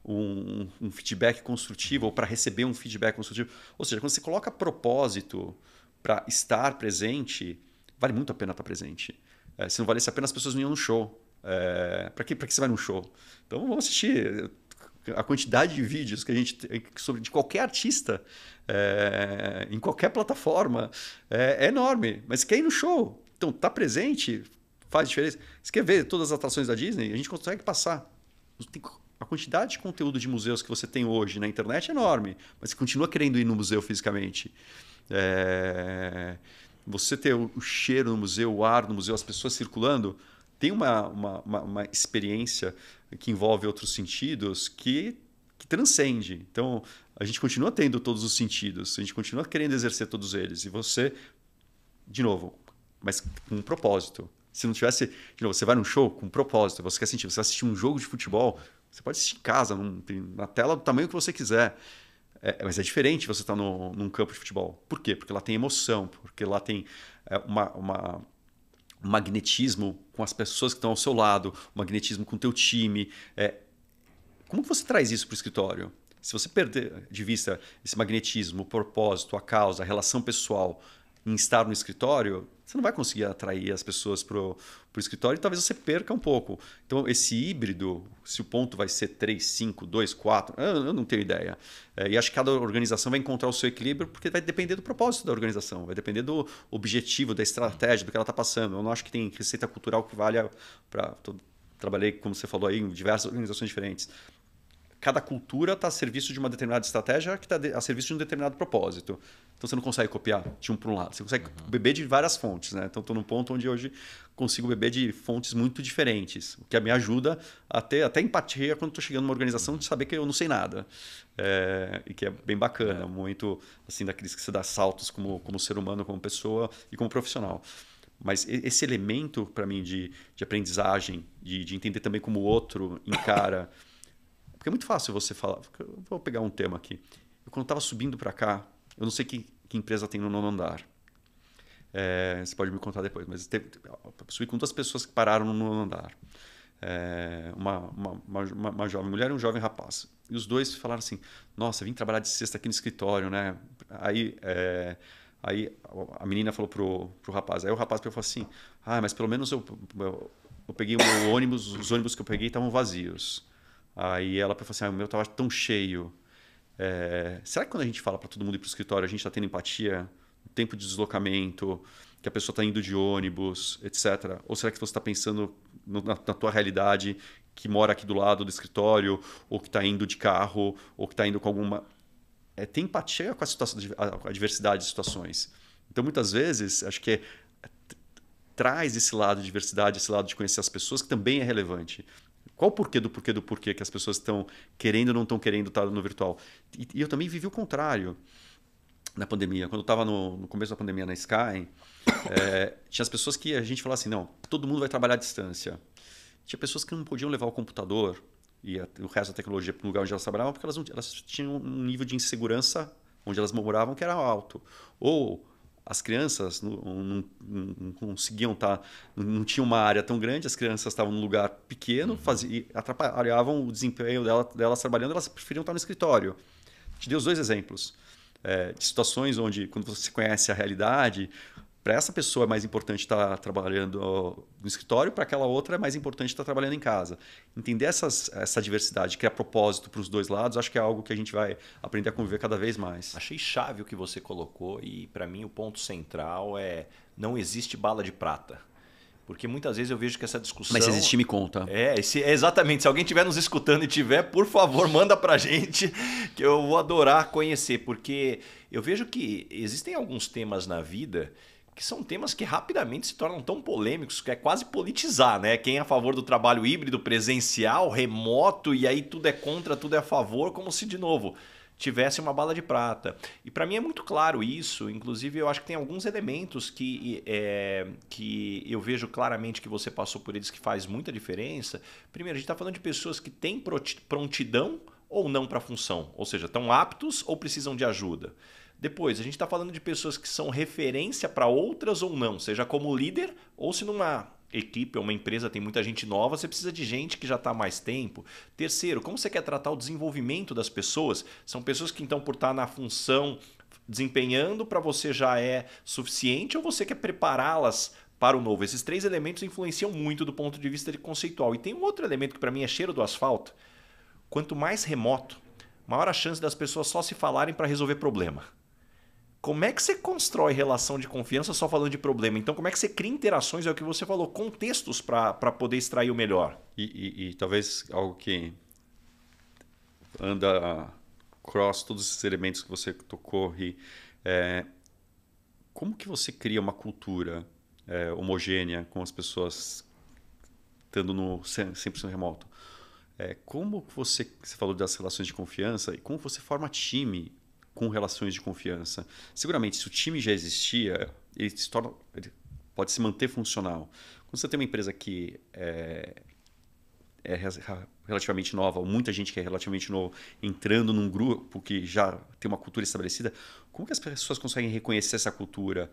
um feedback construtivo ou para receber um feedback construtivo. Ou seja, quando você coloca propósito para estar presente, vale muito a pena estar presente. Se não valesse a pena, as pessoas não iam no show. Para que você vai num show? Então vamos assistir. A quantidade de vídeos que a gente tem de qualquer artista em qualquer plataforma é enorme. Mas quer ir no show? Então, tá presente faz diferença. Você quer ver todas as atrações da Disney? A gente consegue passar. A quantidade de conteúdo de museus que você tem hoje na internet é enorme, mas você continua querendo ir no museu fisicamente. Você ter o cheiro no museu, o ar no museu, as pessoas circulando, tem uma experiência que envolve outros sentidos que transcende. Então, a gente continua tendo todos os sentidos, a gente continua querendo exercer todos eles. E você, de novo, mas com um propósito. Se não tivesse... De novo, você vai num show com um propósito, você quer sentir, você vai assistir um jogo de futebol, você pode assistir em casa, na tela do tamanho que você quiser. Mas é diferente você estar num campo de futebol. Por quê? Porque lá tem emoção, porque lá tem um magnetismo com as pessoas que estão ao seu lado, um magnetismo com o teu time. Como que você traz isso para o escritório? Se você perder de vista esse magnetismo, o propósito, a causa, a relação pessoal em estar no escritório, você não vai conseguir atrair as pessoas para o escritório e talvez você perca um pouco. Então, esse híbrido, se o ponto vai ser 3, 5, 2, 4, eu não tenho ideia. E acho que cada organização vai encontrar o seu equilíbrio porque vai depender do propósito da organização, vai depender do objetivo, da estratégia, do que ela está passando. Eu não acho que tem receita cultural que valha para... Trabalhei, como você falou aí, em diversas organizações diferentes. Cada cultura está a serviço de uma determinada estratégia que está a serviço de um determinado propósito. Então você não consegue copiar de um para um lado. Você consegue beber de várias fontes, né? Então estou num ponto onde hoje consigo beber de fontes muito diferentes, o que me ajuda a ter até empatia quando estou chegando numa organização de saber que eu não sei nada. E que é bem bacana, um momento assim, daqueles que você dá saltos como ser humano, como pessoa e como profissional. Mas esse elemento, para mim, de aprendizagem, de entender também como o outro encara... Porque é muito fácil você falar... Eu vou pegar um tema aqui. Quando eu estava subindo para cá, eu não sei que empresa tem no 9º andar. Você pode me contar depois, mas subi com 2 pessoas que pararam no 9º andar. Uma jovem mulher e um jovem rapaz. E os dois falaram assim, nossa, vim trabalhar de sexta aqui no escritório, né? Aí a menina falou pro rapaz. Aí o rapaz falou assim, mas pelo menos eu peguei o ônibus, os ônibus que eu peguei estavam vazios. Aí ela falou assim, o meu estava tão cheio. Será que quando a gente fala para todo mundo ir para o escritório, a gente está tendo empatia? O tempo de deslocamento, que a pessoa está indo de ônibus, etc. Ou será que você está pensando na tua realidade, que mora aqui do lado do escritório, ou que está indo de carro, ou que está indo com alguma... Ter empatia com a diversidade de situações. Então, muitas vezes, acho que traz esse lado de diversidade, esse lado de conhecer as pessoas, que também é relevante. Qual o porquê do porquê que as pessoas estão querendo ou não estão querendo estar no virtual? E eu também vivi o contrário na pandemia. Quando eu estava no começo da pandemia na Sky, tinha as pessoas que a gente falava assim, não, todo mundo vai trabalhar à distância. Tinha pessoas que não podiam levar o computador e o resto da tecnologia para o lugar onde elas trabalhavam, porque elas tinham um nível de insegurança onde elas moravam que era alto. Ou as crianças não conseguiam estar, não tinha uma área tão grande, as crianças estavam num lugar pequeno, atrapalhavam o desempenho delas trabalhando, elas preferiam estar no escritório. Te dei os dois exemplos de situações onde, quando você conhece a realidade, para essa pessoa é mais importante estar trabalhando no escritório, para aquela outra é mais importante estar trabalhando em casa. Entender essa diversidade, criar propósito para os dois lados, acho que é algo que a gente vai aprender a conviver cada vez mais. Achei chave o que você colocou e, para mim, o ponto central é não existe bala de prata. Porque muitas vezes eu vejo que essa discussão... Mas se existir, me conta. Exatamente. Se alguém estiver nos escutando e tiver, por favor, manda pra gente, que eu vou adorar conhecer. Porque eu vejo que existem alguns temas na vida que são temas que rapidamente se tornam tão polêmicos que é quase politizar, né? Quem é a favor do trabalho híbrido, presencial, remoto, e aí tudo é contra, tudo é a favor, como se, de novo, tivesse uma bala de prata. E para mim é muito claro isso, inclusive eu acho que tem alguns elementos que eu vejo claramente que você passou por eles que faz muita diferença. Primeiro, a gente está falando de pessoas que têm prontidão ou não para a função, ou seja, estão aptos ou precisam de ajuda. Depois, a gente está falando de pessoas que são referência para outras ou não, seja como líder ou se numa equipe ou uma empresa tem muita gente nova, você precisa de gente que já está há mais tempo. Terceiro, como você quer tratar o desenvolvimento das pessoas? São pessoas que então por estar na função desempenhando para você já é suficiente ou você quer prepará-las para o novo? Esses três elementos influenciam muito do ponto de vista de conceitual. E tem um outro elemento que para mim é cheiro do asfalto. Quanto mais remoto, maior a chance das pessoas só se falarem para resolver problema. Como é que você constrói relação de confiança só falando de problema? Então, como é que você cria interações, é o que você falou, contextos para poder extrair o melhor? E talvez algo que anda cross todos esses elementos que você tocou, como que você cria uma cultura homogênea com as pessoas estando no 100% remoto? Como você falou das relações de confiança e como você forma time com relações de confiança? Seguramente, se o time já existia, ele pode se manter funcional. Quando você tem uma empresa que é relativamente nova, ou muita gente que é relativamente novo, entrando num grupo que já tem uma cultura estabelecida, como que as pessoas conseguem reconhecer essa cultura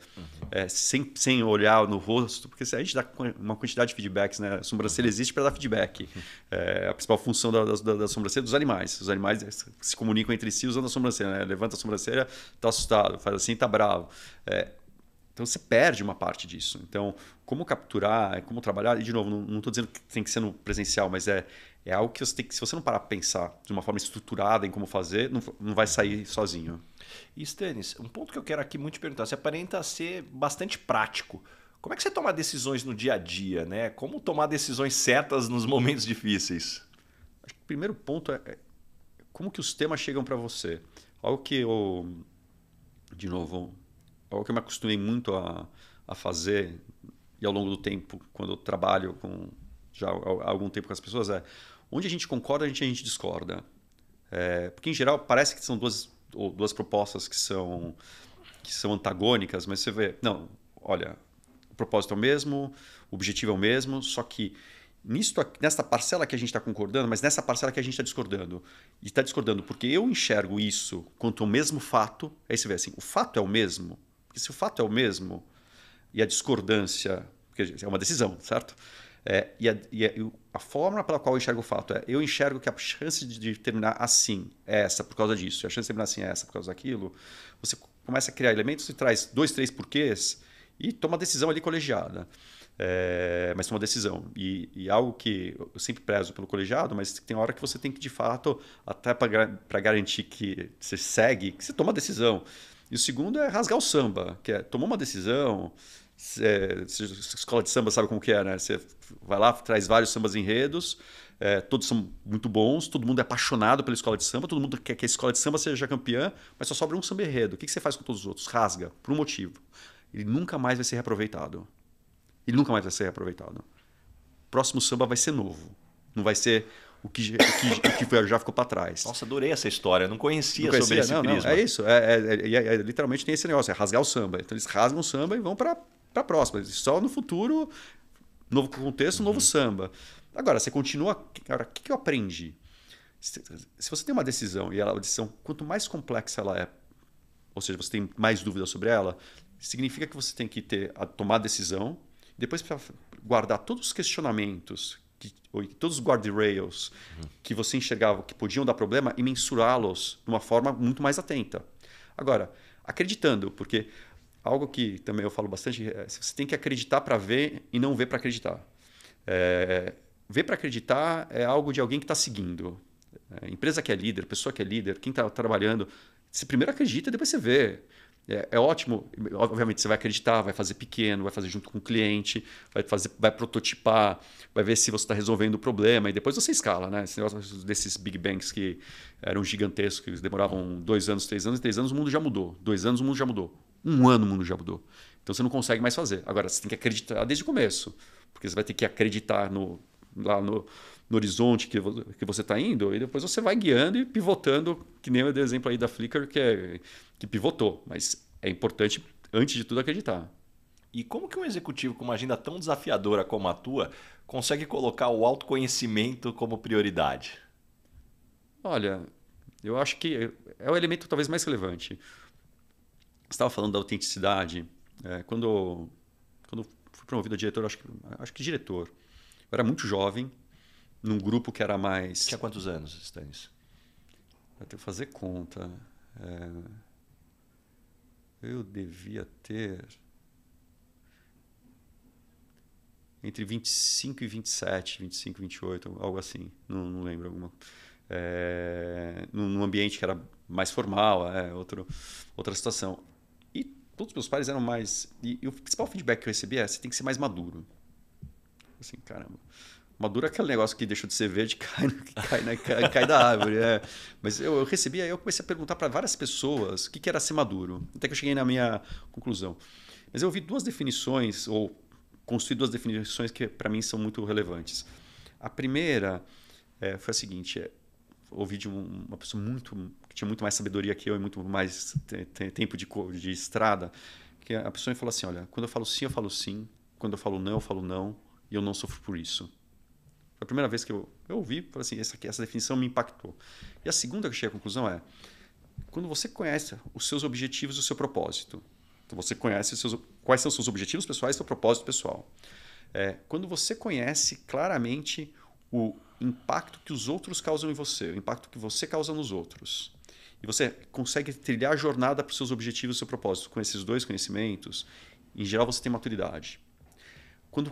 sem olhar no rosto? Porque a gente dá uma quantidade de feedbacks, né? A sobrancelha existe para dar feedback. A principal função da sobrancelha é dos animais. Os animais se comunicam entre si usando a sobrancelha, né? Levanta a sobrancelha, está assustado, faz assim, está bravo. Então você perde uma parte disso. Então, como capturar, como trabalhar, e de novo, não estou dizendo que tem que ser no presencial, mas é algo que você tem que, se você não parar para pensar de uma forma estruturada em como fazer, não vai sair sozinho. E Stanis, um ponto que eu quero aqui muito te perguntar, você aparenta ser bastante prático. Como é que você toma decisões no dia a dia, né? Como tomar decisões certas nos momentos difíceis? Acho que o primeiro ponto é como que os temas chegam para você. Algo que eu, de novo, algo que eu me acostumei muito a fazer, e ao longo do tempo, quando eu trabalho já há algum tempo com as pessoas, onde a gente concorda, a gente discorda. Porque, em geral, parece que são duas propostas que são antagônicas, mas você vê, não, olha, o propósito é o mesmo, o objetivo é o mesmo, só que nessa parcela que a gente está concordando, mas nessa parcela que a gente está discordando. E está discordando porque eu enxergo isso quanto o mesmo fato, aí você vê assim, o fato é o mesmo. Porque se o fato é o mesmo e a discordância, porque é uma decisão, certo? A forma pela qual eu enxergo o fato eu enxergo que a chance de terminar assim é essa por causa disso, e a chance de terminar assim é essa por causa daquilo. Você começa a criar elementos e traz 2, 3 porquês e toma a decisão ali colegiada. Mas foi uma decisão. E algo que eu sempre prezo pelo colegiado, mas tem hora que você tem que, de fato, até para garantir que você segue, que você toma a decisão. E o segundo é rasgar o samba, que é tomou uma decisão. Escola de samba sabe como que é, né? Você vai lá, traz vários sambas enredos, todos são muito bons, todo mundo é apaixonado pela escola de samba, todo mundo quer que a escola de samba seja campeã, mas só sobra um samba enredo. O que você faz com todos os outros? Rasga, por um motivo. Ele nunca mais vai ser reaproveitado. Ele nunca mais vai ser reaproveitado. O próximo samba vai ser novo. Não vai ser o que já ficou para trás. Nossa, adorei essa história. Eu não conhecia sobre esse prisma. Não, é isso. Literalmente tem esse negócio, é rasgar o samba. Então eles rasgam o samba e vão para a próxima. Só no futuro, novo contexto, novo samba. Agora, você continua... Agora, o que eu aprendi? Se você tem uma decisão, e a decisão, quanto mais complexa ela é, ou seja, você tem mais dúvidas sobre ela, significa que você tem que tomar a decisão, depois para guardar todos os questionamentos, todos os guardrails que você enxergava que podiam dar problema e mensurá-los de uma forma muito mais atenta. Agora, acreditando, porque algo que também eu falo bastante, você tem que acreditar para ver e não ver para acreditar. Ver para acreditar é algo de alguém que está seguindo. Empresa que é líder, pessoa que é líder, quem está trabalhando, você primeiro acredita e depois você vê. É ótimo, obviamente você vai acreditar, vai fazer pequeno, vai fazer junto com o cliente, vai prototipar, vai ver se você está resolvendo o problema e depois você escala, né? Esse negócio desses Big Bangs que eram gigantescos, que eles demoravam 2 anos, 3 anos, 3 anos o mundo já mudou, 2 anos o mundo já mudou, 1 ano o mundo já mudou. Então você não consegue mais fazer. Agora você tem que acreditar desde o começo, porque você vai ter que acreditar lá no horizonte que você está indo e depois você vai guiando e pivotando, que nem o exemplo aí da Flickr que pivotou. Mas é importante, antes de tudo, acreditar. E como que um executivo com uma agenda tão desafiadora como a tua consegue colocar o autoconhecimento como prioridade? Olha, eu acho que é o elemento talvez mais relevante. Você estava falando da autenticidade. Quando fui promovido a diretor, acho que diretor, eu era muito jovem, num grupo que era mais... Tinha quantos anos, Stanis? Vou ter que fazer conta. Eu devia ter entre 25 e 27, 25 e 28, algo assim. Não lembro alguma. Num ambiente que era mais formal, outra situação. E todos os meus pais eram mais... E o principal feedback que eu recebi você tem que ser mais maduro. Assim, caramba... Maduro é aquele negócio que deixou de ser verde e cai da árvore. Mas eu recebi, aí eu comecei a perguntar para várias pessoas o que era ser maduro. Até que eu cheguei na minha conclusão. Mas eu ouvi 2 definições, ou construí 2 definições que para mim são muito relevantes. A primeira foi a seguinte: ouvi de uma pessoa que tinha muito mais sabedoria que eu e muito mais tempo de estrada, que a pessoa me falou assim: olha, quando eu falo sim, eu falo sim. Quando eu falo não, e eu não sofro por isso. Foi a primeira vez que eu ouvi, falei assim, essa definição me impactou. E a segunda que eu cheguei à conclusão é, quando você conhece os seus objetivos e o seu propósito, então você conhece quais são os seus objetivos pessoais e o seu propósito pessoal. Quando você conhece claramente o impacto que os outros causam em você, o impacto que você causa nos outros, e você consegue trilhar a jornada para os seus objetivos e o seu propósito com esses 2 conhecimentos, em geral você tem maturidade.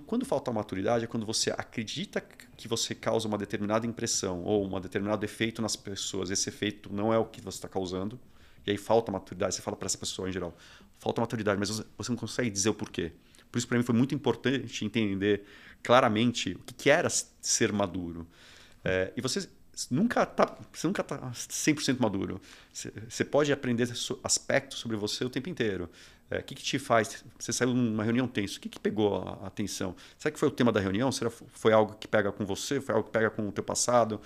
Quando falta maturidade é quando você acredita que você causa uma determinada impressão ou um determinado efeito nas pessoas. Esse efeito não é o que você está causando. E aí falta maturidade. Você fala para essa pessoa em geral, falta maturidade, mas você não consegue dizer o porquê. Por isso, para mim, foi muito importante entender claramente o que era ser maduro. E você nunca está 100% maduro. Você pode aprender aspectos sobre você o tempo inteiro. O que te faz? Você saiu numa reunião tenso. O que pegou a atenção? Será que foi o tema da reunião? Será que foi algo que pega com você? Foi algo que pega com o teu passado?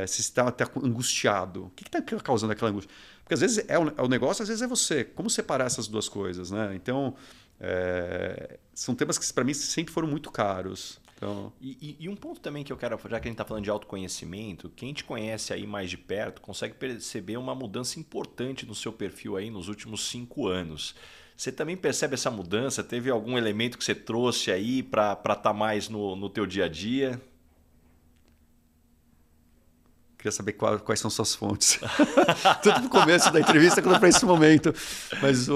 Se você está até angustiado. O que está causando aquela angústia? Porque às vezes é o negócio, às vezes é você. Como separar essas 2 coisas? Né? Então, são temas que para mim sempre foram muito caros. Então... E um ponto também que eu quero, já que a gente está falando de autoconhecimento, quem te conhece aí mais de perto consegue perceber uma mudança importante no seu perfil aí nos últimos 5 anos. Você também percebe essa mudança? Teve algum elemento que você trouxe aí para estar mais no teu dia a dia? Queria saber quais são suas fontes. Tudo no começo da entrevista, quando foi esse momento. Mas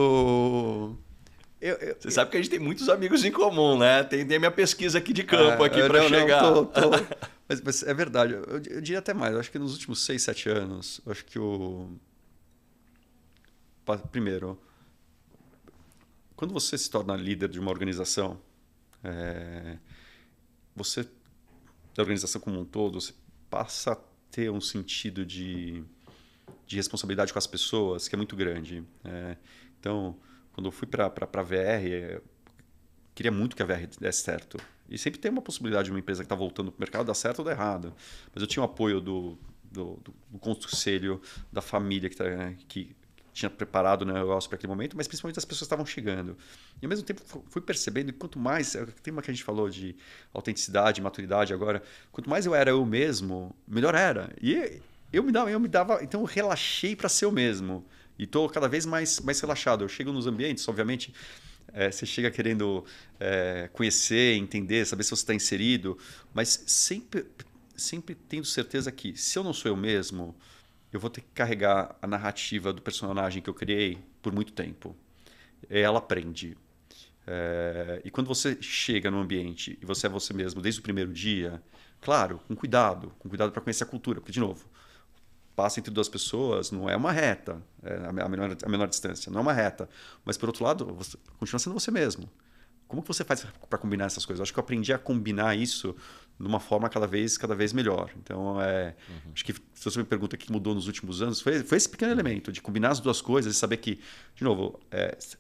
Você sabe que a gente tem muitos amigos em comum, né? Tem a minha pesquisa aqui de campo aqui para chegar. Não, tô. Mas é verdade. Eu diria até mais. Eu acho que nos últimos 6, 7 anos, eu acho que primeiro, quando você se torna líder de uma organização, você, da organização como um todo, você passa a ter um sentido de responsabilidade com as pessoas que é muito grande. Então, quando eu fui para a VR, queria muito que a VR desse certo. E sempre tem uma possibilidade de uma empresa que está voltando para o mercado dar certo ou dar errado. Mas eu tinha o apoio do conselho, da família que tinha preparado o negócio para aquele momento, mas principalmente as pessoas estavam chegando. E ao mesmo tempo fui percebendo que quanto mais, o tema que a gente falou de autenticidade, maturidade agora, quanto mais eu era eu mesmo, melhor era. E eu me dava, então eu relaxei para ser eu mesmo. E estou cada vez mais relaxado. Eu chego nos ambientes, obviamente, você chega querendo conhecer, entender, saber se você está inserido, mas sempre tendo certeza que se eu não sou eu mesmo, eu vou ter que carregar a narrativa do personagem que eu criei por muito tempo. Ela aprende. E quando você chega no ambiente e você é você mesmo desde o primeiro dia, claro, com cuidado para conhecer a cultura, porque, de novo, passa entre duas pessoas não é uma reta, a menor distância, não é uma reta. Mas, por outro lado, você continua sendo você mesmo. Como que você faz para combinar essas coisas? Eu acho que eu aprendi a combinar isso de uma forma cada vez melhor. Então, acho que se você me pergunta o que mudou nos últimos anos, foi esse pequeno elemento de combinar as duas coisas e saber que, de novo,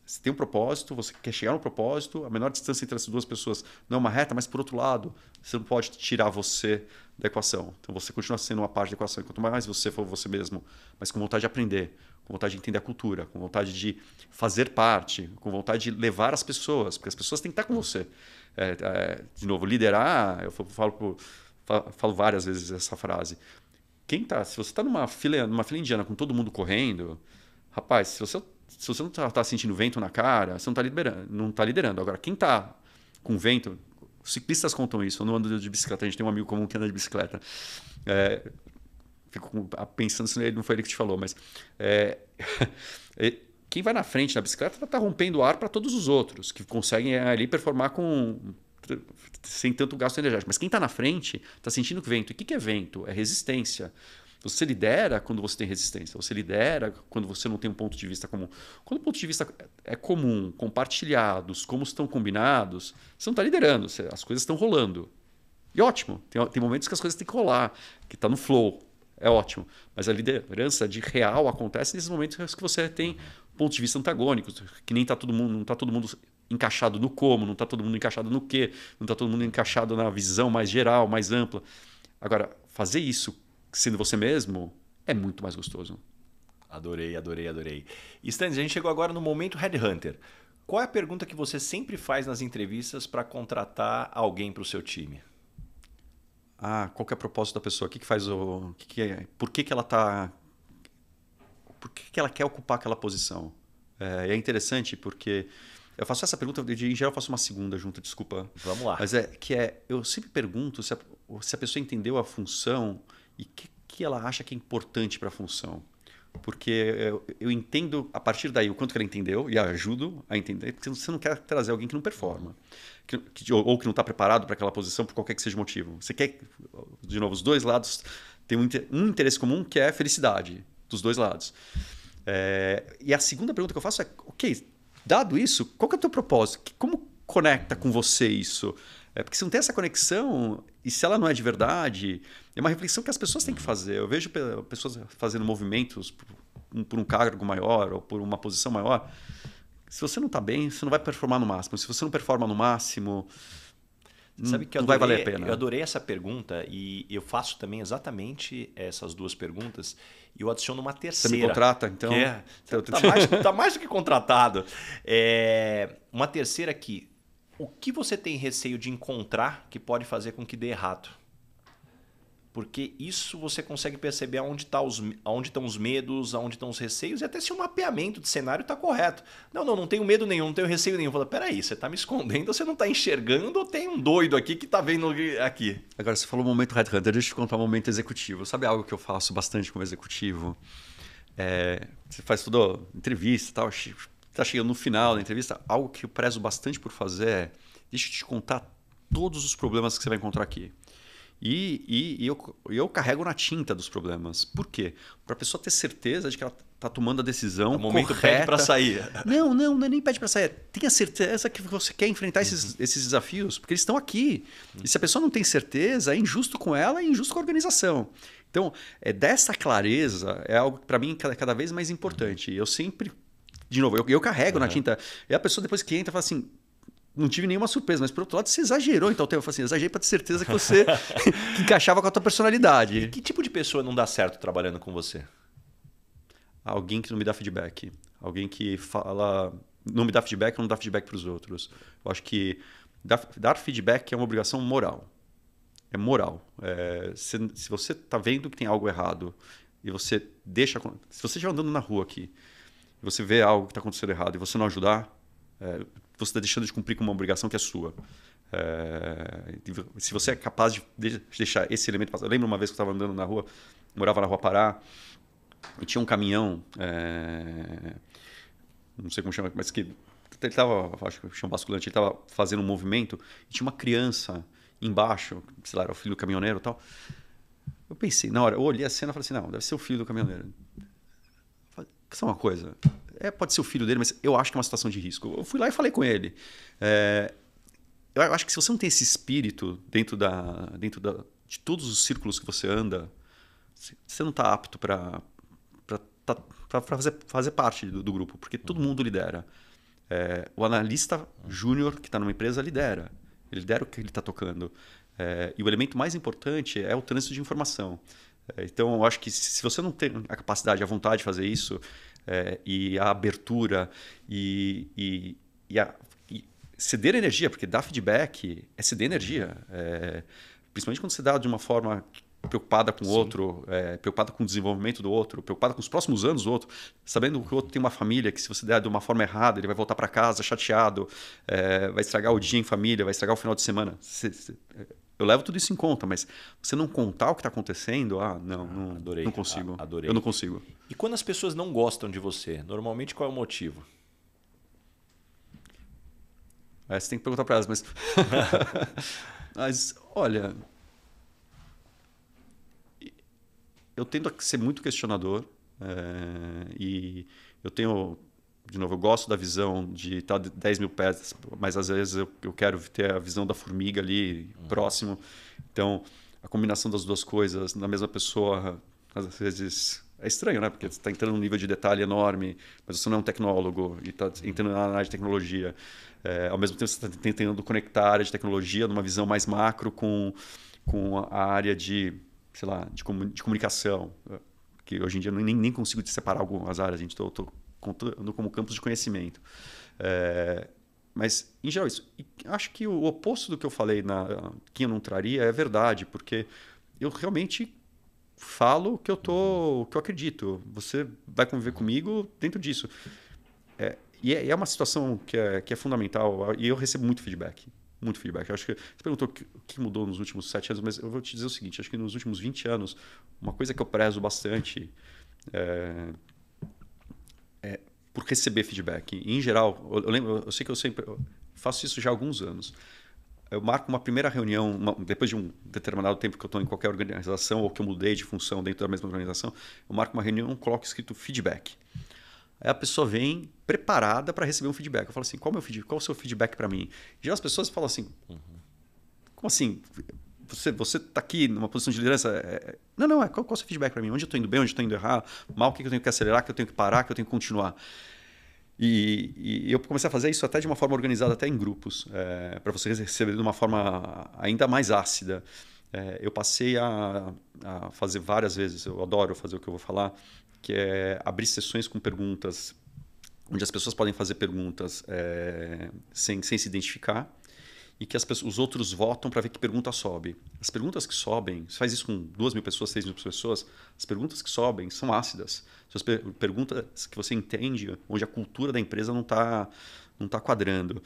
você tem um propósito, você quer chegar no propósito, a menor distância entre as duas pessoas não é uma reta, mas, por outro lado, você não pode tirar você da equação. Então, você continua sendo uma parte da equação. E quanto mais você for você mesmo, mas com vontade de aprender, com vontade de entender a cultura, com vontade de fazer parte, com vontade de levar as pessoas, porque as pessoas têm que estar com você. De novo, liderar, eu falo várias vezes essa frase. Se você está numa fila indiana com todo mundo correndo, rapaz, se você não está sentindo vento na cara, você não está liderando. Agora, quem está com vento, os ciclistas contam isso. Eu não ando de bicicleta, a gente tem um amigo comum que anda de bicicleta. Fico pensando se não foi ele que te falou, mas quem vai na frente na bicicleta está rompendo o ar para todos os outros, que conseguem ali performar sem tanto gasto energético. Mas quem está na frente está sentindo vento. E o que é vento? É resistência. Você lidera quando você tem resistência. Você lidera quando você não tem um ponto de vista comum. Quando o ponto de vista é comum, compartilhados, como estão combinados, você não está liderando, as coisas estão rolando. E ótimo, tem momentos que as coisas têm que rolar, que está no flow. É ótimo. Mas a liderança de real acontece nesses momentos que você tem pontos de vista antagônicos, que nem não está todo mundo encaixado no como, não está todo mundo encaixado no quê, não está todo mundo encaixado na visão mais geral, mais ampla. Agora, fazer isso sendo você mesmo é muito mais gostoso. Adorei. E Stanley, a gente chegou agora no momento Headhunter. Qual é a pergunta que você sempre faz nas entrevistas para contratar alguém para o seu time? Qual que é o propósito da pessoa? O que faz por que ela tá... Por que ela quer ocupar aquela posição? É interessante porque eu faço essa pergunta, em geral eu faço uma segunda junto, desculpa. Vamos lá. Mas eu sempre pergunto se a pessoa entendeu a função e o que ela acha que é importante para a função. Porque eu entendo a partir daí o quanto que ela entendeu e ajudo a entender, porque você não quer trazer alguém que não performa. Ou que não está preparado para aquela posição por qualquer que seja o motivo. Você quer, de novo, os dois lados têm um interesse comum que é a felicidade dos dois lados. E a segunda pergunta que eu faço é, ok, dado isso, qual que é o teu propósito? Como conecta com você isso? Porque se não tem essa conexão, e se ela não é de verdade, é uma reflexão que as pessoas têm que fazer. Eu vejo pessoas fazendo movimentos por um cargo maior ou por uma posição maior. Se você não está bem, você não vai performar no máximo. Se você não performa no máximo, Sabe que não vai valer a pena. Eu adorei essa pergunta e eu faço também exatamente essas duas perguntas e eu adiciono uma terceira. Você me contrata, então? Tá mais do que contratado. Uma terceira aqui. O que você tem receio de encontrar que pode fazer com que dê errado? Porque isso você consegue perceber aonde estão os medos, aonde estão os receios e até se o mapeamento de cenário está correto. Não tenho medo nenhum, não tenho receio nenhum. Fala, peraí, você está me escondendo, você não está enxergando ou tem um doido aqui que está vendo aqui? Agora, você falou momento Headhunter, deixa eu te contar um momento executivo. Sabe algo que eu faço bastante como executivo? Você faz toda entrevista e tal, está chegando no final da entrevista, algo que eu prezo bastante por fazer é, deixa eu te contar todos os problemas que você vai encontrar aqui. E eu carrego na tinta dos problemas. Por quê? Para a pessoa ter certeza de que ela está tomando a decisão correta. O momento pede para sair. Não é nem pede para sair. Tenha certeza que você quer enfrentar esses desafios, porque eles estão aqui. E se a pessoa não tem certeza, é injusto com ela e injusto com a organização. Então, dessa clareza é algo que para mim é cada vez mais importante. Eu sempre, de novo, eu carrego na tinta. E a pessoa depois que entra fala assim, não tive nenhuma surpresa, mas por outro lado você exagerou. Então eu falo assim, exagerei para ter certeza que você que encaixava com a tua personalidade. E que tipo de pessoa não dá certo trabalhando com você? Alguém que não me dá feedback. Alguém que fala, não me dá feedback, não dá feedback para os outros. Eu acho que dar feedback é uma obrigação moral. É moral. Se você está vendo que tem algo errado e você deixa... Se você estiver andando na rua aqui e você vê algo que está acontecendo errado e você não ajudar, você está deixando de cumprir com uma obrigação que é sua. Se você é capaz de deixar esse elemento passar... Eu lembro uma vez que eu estava andando na rua, morava na Rua Pará, e tinha um caminhão, não sei como chama, mas que ele estava, acho que chama basculante, ele estava fazendo um movimento e tinha uma criança embaixo, sei lá, era o filho do caminhoneiro e tal. Eu pensei, na hora, eu olhei a cena e falei assim, não, deve ser o filho do caminhoneiro. Isso é uma coisa, pode ser o filho dele, mas eu acho que é uma situação de risco. Eu fui lá e falei com ele. Eu acho que se você não tem esse espírito dentro de todos os círculos que você anda, você não está apto para fazer parte do grupo, porque todo mundo lidera. O analista júnior que está numa empresa lidera. Ele lidera o que ele está tocando. E o elemento mais importante é o trânsito de informação. Então, eu acho que se você não tem a capacidade, a vontade de fazer isso, e a abertura, e ceder energia, porque dar feedback é ceder energia. Principalmente quando você dá de uma forma preocupada com o outro, preocupada com o desenvolvimento do outro, preocupada com os próximos anos do outro, sabendo que o outro tem uma família, que se você der de uma forma errada, ele vai voltar para casa chateado, vai estragar o dia em família, vai estragar o final de semana. Eu levo tudo isso em conta, mas você não contar o que está acontecendo, adorei, não consigo. Adorei. Eu não consigo. E quando as pessoas não gostam de você, normalmente qual é o motivo? Você tem que perguntar para elas, mas... Mas, olha... Eu tendo a ser muito questionador e eu tenho, de novo, eu gosto da visão de estar 10 mil pés, mas às vezes eu quero ter a visão da formiga ali próximo. Então, a combinação das duas coisas na mesma pessoa, às vezes é estranho, né? Porque você está entrando num nível de detalhe enorme, mas você não é um tecnólogo e está entrando na área de tecnologia. Ao mesmo tempo, você está tentando conectar a área de tecnologia numa visão mais macro com a área de, sei lá, de comunicação, que hoje em dia eu nem consigo separar algumas áreas, estou contando como campos de conhecimento. Mas, em geral, isso. E acho que o oposto do que eu falei que eu não traria é verdade, porque eu realmente falo o que eu acredito. Você vai conviver comigo dentro disso. E é uma situação que é fundamental, e eu recebo muito feedback. Muito feedback. Eu acho que você perguntou o que mudou nos últimos 7 anos, mas eu vou te dizer o seguinte, acho que nos últimos 20 anos, uma coisa que eu prezo bastante é por receber feedback. Em geral, eu sei que eu sempre faço isso já há alguns anos. Eu marco uma primeira reunião, depois de um determinado tempo que eu estou em qualquer organização ou que eu mudei de função dentro da mesma organização, eu marco uma reunião e coloco escrito feedback. Aí a pessoa vem preparada para receber um feedback. Eu falo assim, qual é o seu feedback para mim? E já as pessoas falam assim, como assim? Você está aqui numa posição de liderança? Qual é o seu feedback para mim? Onde eu estou indo bem, onde eu estou indo errar? Mal, o que eu tenho que acelerar, o que eu tenho que parar, o que eu tenho que continuar? E eu comecei a fazer isso até de uma forma organizada, até em grupos, para você receber de uma forma ainda mais ácida. Eu passei a fazer várias vezes, eu adoro fazer o que eu vou falar, que é abrir sessões com perguntas, onde as pessoas podem fazer perguntas sem se identificar, e que os outros votam para ver que pergunta sobe. As perguntas que sobem, você faz isso com 2.000 pessoas, 6.000 pessoas, as perguntas que sobem são ácidas. São as perguntas que você entende, onde a cultura da empresa não tá quadrando.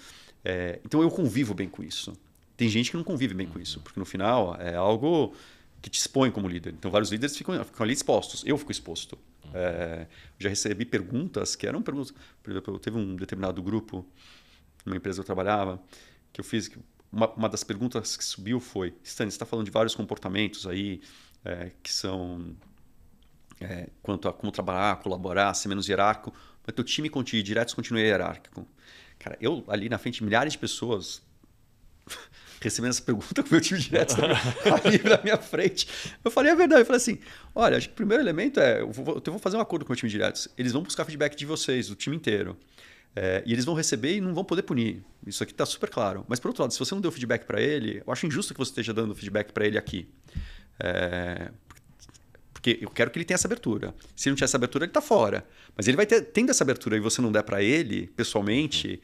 Então eu convivo bem com isso. Tem gente que não convive bem com isso, porque no final é algo que te expõe como líder. Então vários líderes ficam ali expostos. Eu fico exposto. Já recebi perguntas que eram perguntas... Por exemplo, teve um determinado grupo, numa empresa que eu trabalhava, que eu fiz... Uma das perguntas que subiu foi: Stan, você está falando de vários comportamentos aí que são quanto a como trabalhar, colaborar, ser menos hierárquico, mas teu time diretos continua hierárquico. Cara, eu ali na frente, milhares de pessoas recebendo essa pergunta com o meu time direto ali na minha frente. Eu falei a verdade. Eu falei assim: olha, acho que o primeiro elemento eu vou fazer um acordo com o meu time direto. Eles vão buscar feedback de vocês, do time inteiro. E eles vão receber e não vão poder punir. Isso aqui está super claro. Mas, por outro lado, se você não deu feedback para ele, eu acho injusto que você esteja dando feedback para ele aqui. Porque eu quero que ele tenha essa abertura. Se ele não tiver essa abertura, ele está fora. Mas ele vai tendo essa abertura e você não der para ele, pessoalmente,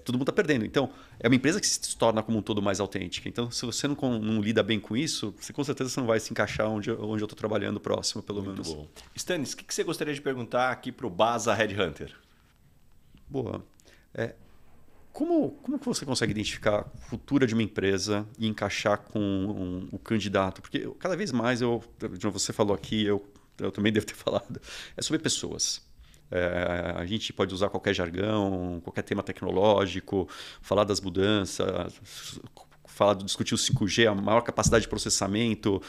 todo mundo está perdendo. Então, é uma empresa que se torna como um todo mais autêntica. Então, se você não lida bem com isso, com certeza você não vai se encaixar onde eu estou trabalhando próximo, pelo menos. Muito bom. Stanis, o que você gostaria de perguntar aqui para o Baza Headhunter? Boa. Como que você consegue identificar a cultura de uma empresa e encaixar com o candidato? Porque cada vez mais, você falou aqui, eu também devo ter falado, é sobre pessoas. A gente pode usar qualquer jargão, qualquer tema tecnológico, falar das mudanças, discutir o 5G, a maior capacidade de processamento,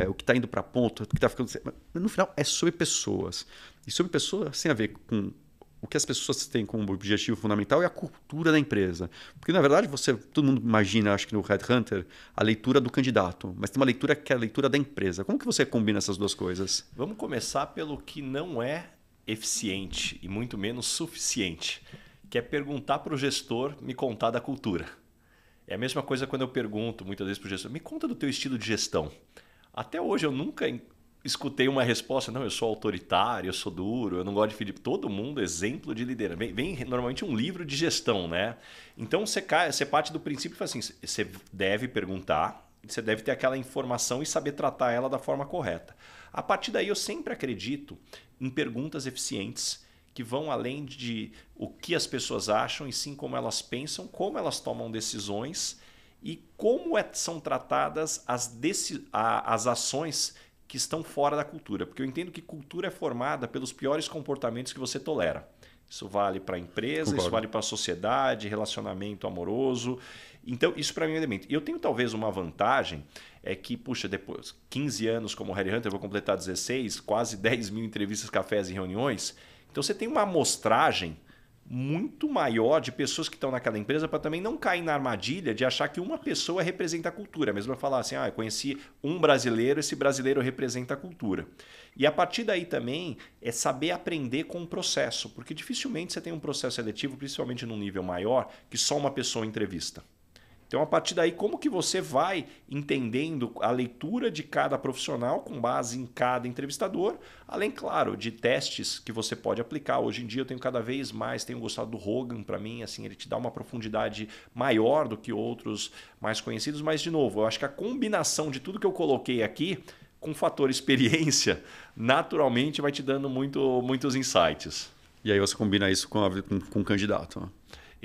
o que está indo para ponto, o que está ficando... No final, é sobre pessoas. E sobre pessoas tem a ver com o que as pessoas têm como objetivo fundamental é a cultura da empresa. Porque, na verdade, todo mundo imagina, acho que no Headhunter, a leitura do candidato. Mas tem uma leitura que é a leitura da empresa. Como que você combina essas duas coisas? Vamos começar pelo que não é eficiente e muito menos suficiente, que é perguntar para o gestor me contar da cultura. É a mesma coisa quando eu pergunto muitas vezes para o gestor: me conta do teu estilo de gestão. Até hoje eu nunca escutei uma resposta: não, eu sou autoritário, eu sou duro, eu não gosto de feedback. Todo mundo exemplo de liderança. Vem normalmente um livro de gestão, né? Então você parte do princípio e fala assim: você deve perguntar, você deve ter aquela informação e saber tratar ela da forma correta. A partir daí eu sempre acredito em perguntas eficientes que vão além de o que as pessoas acham, e sim como elas pensam, como elas tomam decisões e como são tratadas as ações que estão fora da cultura. Porque eu entendo que cultura é formada pelos piores comportamentos que você tolera. Isso vale para a empresa, Concordo. Isso vale para a sociedade, relacionamento amoroso. Então, isso para mim é um elemento. E eu tenho talvez uma vantagem, é que, puxa, depois 15 anos como Headhunter, eu vou completar 16, quase 10 mil entrevistas, cafés e reuniões. Então você tem uma amostragem muito maior de pessoas que estão naquela empresa para também não cair na armadilha de achar que uma pessoa representa a cultura. Mesmo eu falar assim: eu conheci um brasileiro, esse brasileiro representa a cultura. E a partir daí também é saber aprender com o processo, porque dificilmente você tem um processo seletivo, principalmente num nível maior, que só uma pessoa entrevista. Então, a partir daí, como que você vai entendendo a leitura de cada profissional com base em cada entrevistador, além, claro, de testes que você pode aplicar. Hoje em dia eu tenho cada vez mais, tenho gostado do Rogan, para mim, assim, ele te dá uma profundidade maior do que outros mais conhecidos, mas, de novo, eu acho que a combinação de tudo que eu coloquei aqui, com o fator experiência, naturalmente vai te dando muitos insights. E aí você combina isso com o candidato, né?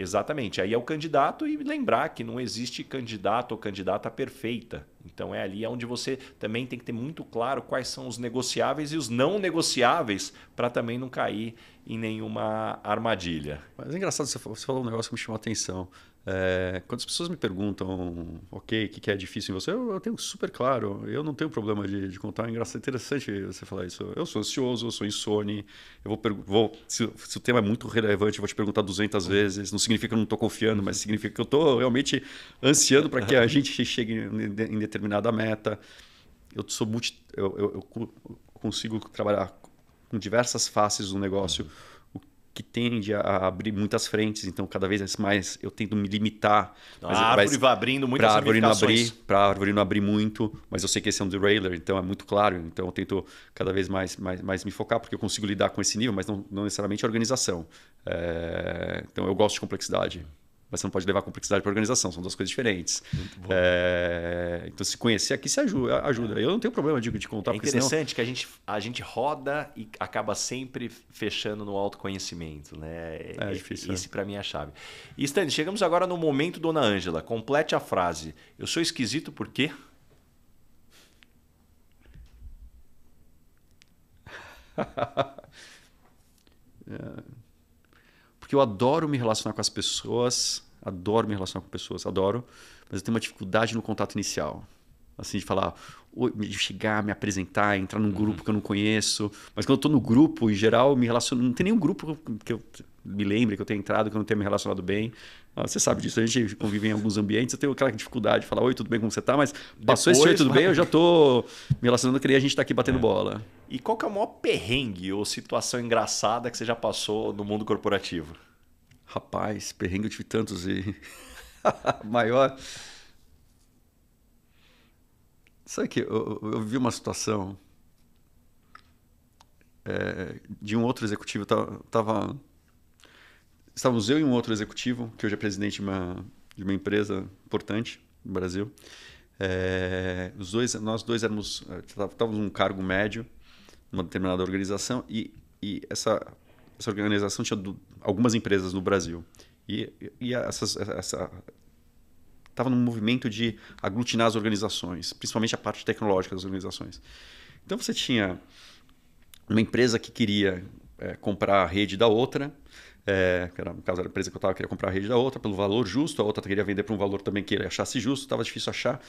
Exatamente. Aí é o candidato, e lembrar que não existe candidato ou candidata perfeita. Então é ali onde você também tem que ter muito claro quais são os negociáveis e os não negociáveis para também não cair em nenhuma armadilha. Mas é engraçado, você falou um negócio que me chamou a atenção. Quando as pessoas me perguntam, ok, o que é difícil em você, eu tenho super claro, eu não tenho problema de contar. É engraçado, interessante você falar isso. Eu sou ansioso, eu sou insone, se o tema é muito relevante, eu vou te perguntar 200 vezes. Não significa que eu não estou confiando, mas significa que eu estou realmente ansiando para que a gente chegue em determinada meta. Eu consigo trabalhar com diversas faces do negócio, que tende a abrir muitas frentes, então cada vez mais eu tento me limitar. A árvore vai abrindo muitas ramificações. Para a árvore não abrir muito, mas eu sei que esse é um derailer, então é muito claro, então eu tento cada vez mais me focar, porque eu consigo lidar com esse nível, mas não necessariamente a organização. Então eu gosto de complexidade. Mas você não pode levar complexidade para a organização, são duas coisas diferentes. Então, se conhecer aqui, se ajuda. Eu não tenho problema de contar. É interessante que a gente roda e acaba sempre fechando no autoconhecimento, né? É difícil. Esse, para mim, é a chave. E, Stanley, chegamos agora no momento, Dona Ângela. Complete a frase. Eu sou esquisito por quê? Porque eu adoro me relacionar com as pessoas, adoro, mas eu tenho uma dificuldade no contato inicial. Assim, de falar, de chegar, me apresentar, entrar num grupo que eu não conheço. Mas quando eu estou no grupo, em geral, eu me relaciono. Não tem nenhum grupo que eu me lembre que eu tenha entrado, que eu não tenha me relacionado bem. Você sabe disso, a gente convive em alguns ambientes, eu tenho aquela dificuldade de falar, oi, tudo bem, como você está? Mas passou esse oi, tudo bem, eu já estou me relacionando, que a gente está aqui batendo bola. E qual que é o maior perrengue ou situação engraçada que você já passou no mundo corporativo? Rapaz, perrengue eu tive tantos e... maior... Sabe que eu vi uma situação de um outro executivo, estávamos eu e um outro executivo, que hoje é presidente de uma empresa importante no Brasil. Nós dois estávamos num cargo médio numa determinada organização e essa organização tinha algumas empresas no Brasil. E estava num movimento de aglutinar as organizações, principalmente a parte tecnológica das organizações. Então você tinha uma empresa que queria comprar a rede da outra, que era, no caso, era a empresa que eu estava, queria comprar a rede da outra pelo valor justo, a outra queria vender por um valor também que ele achasse justo, estava difícil achar.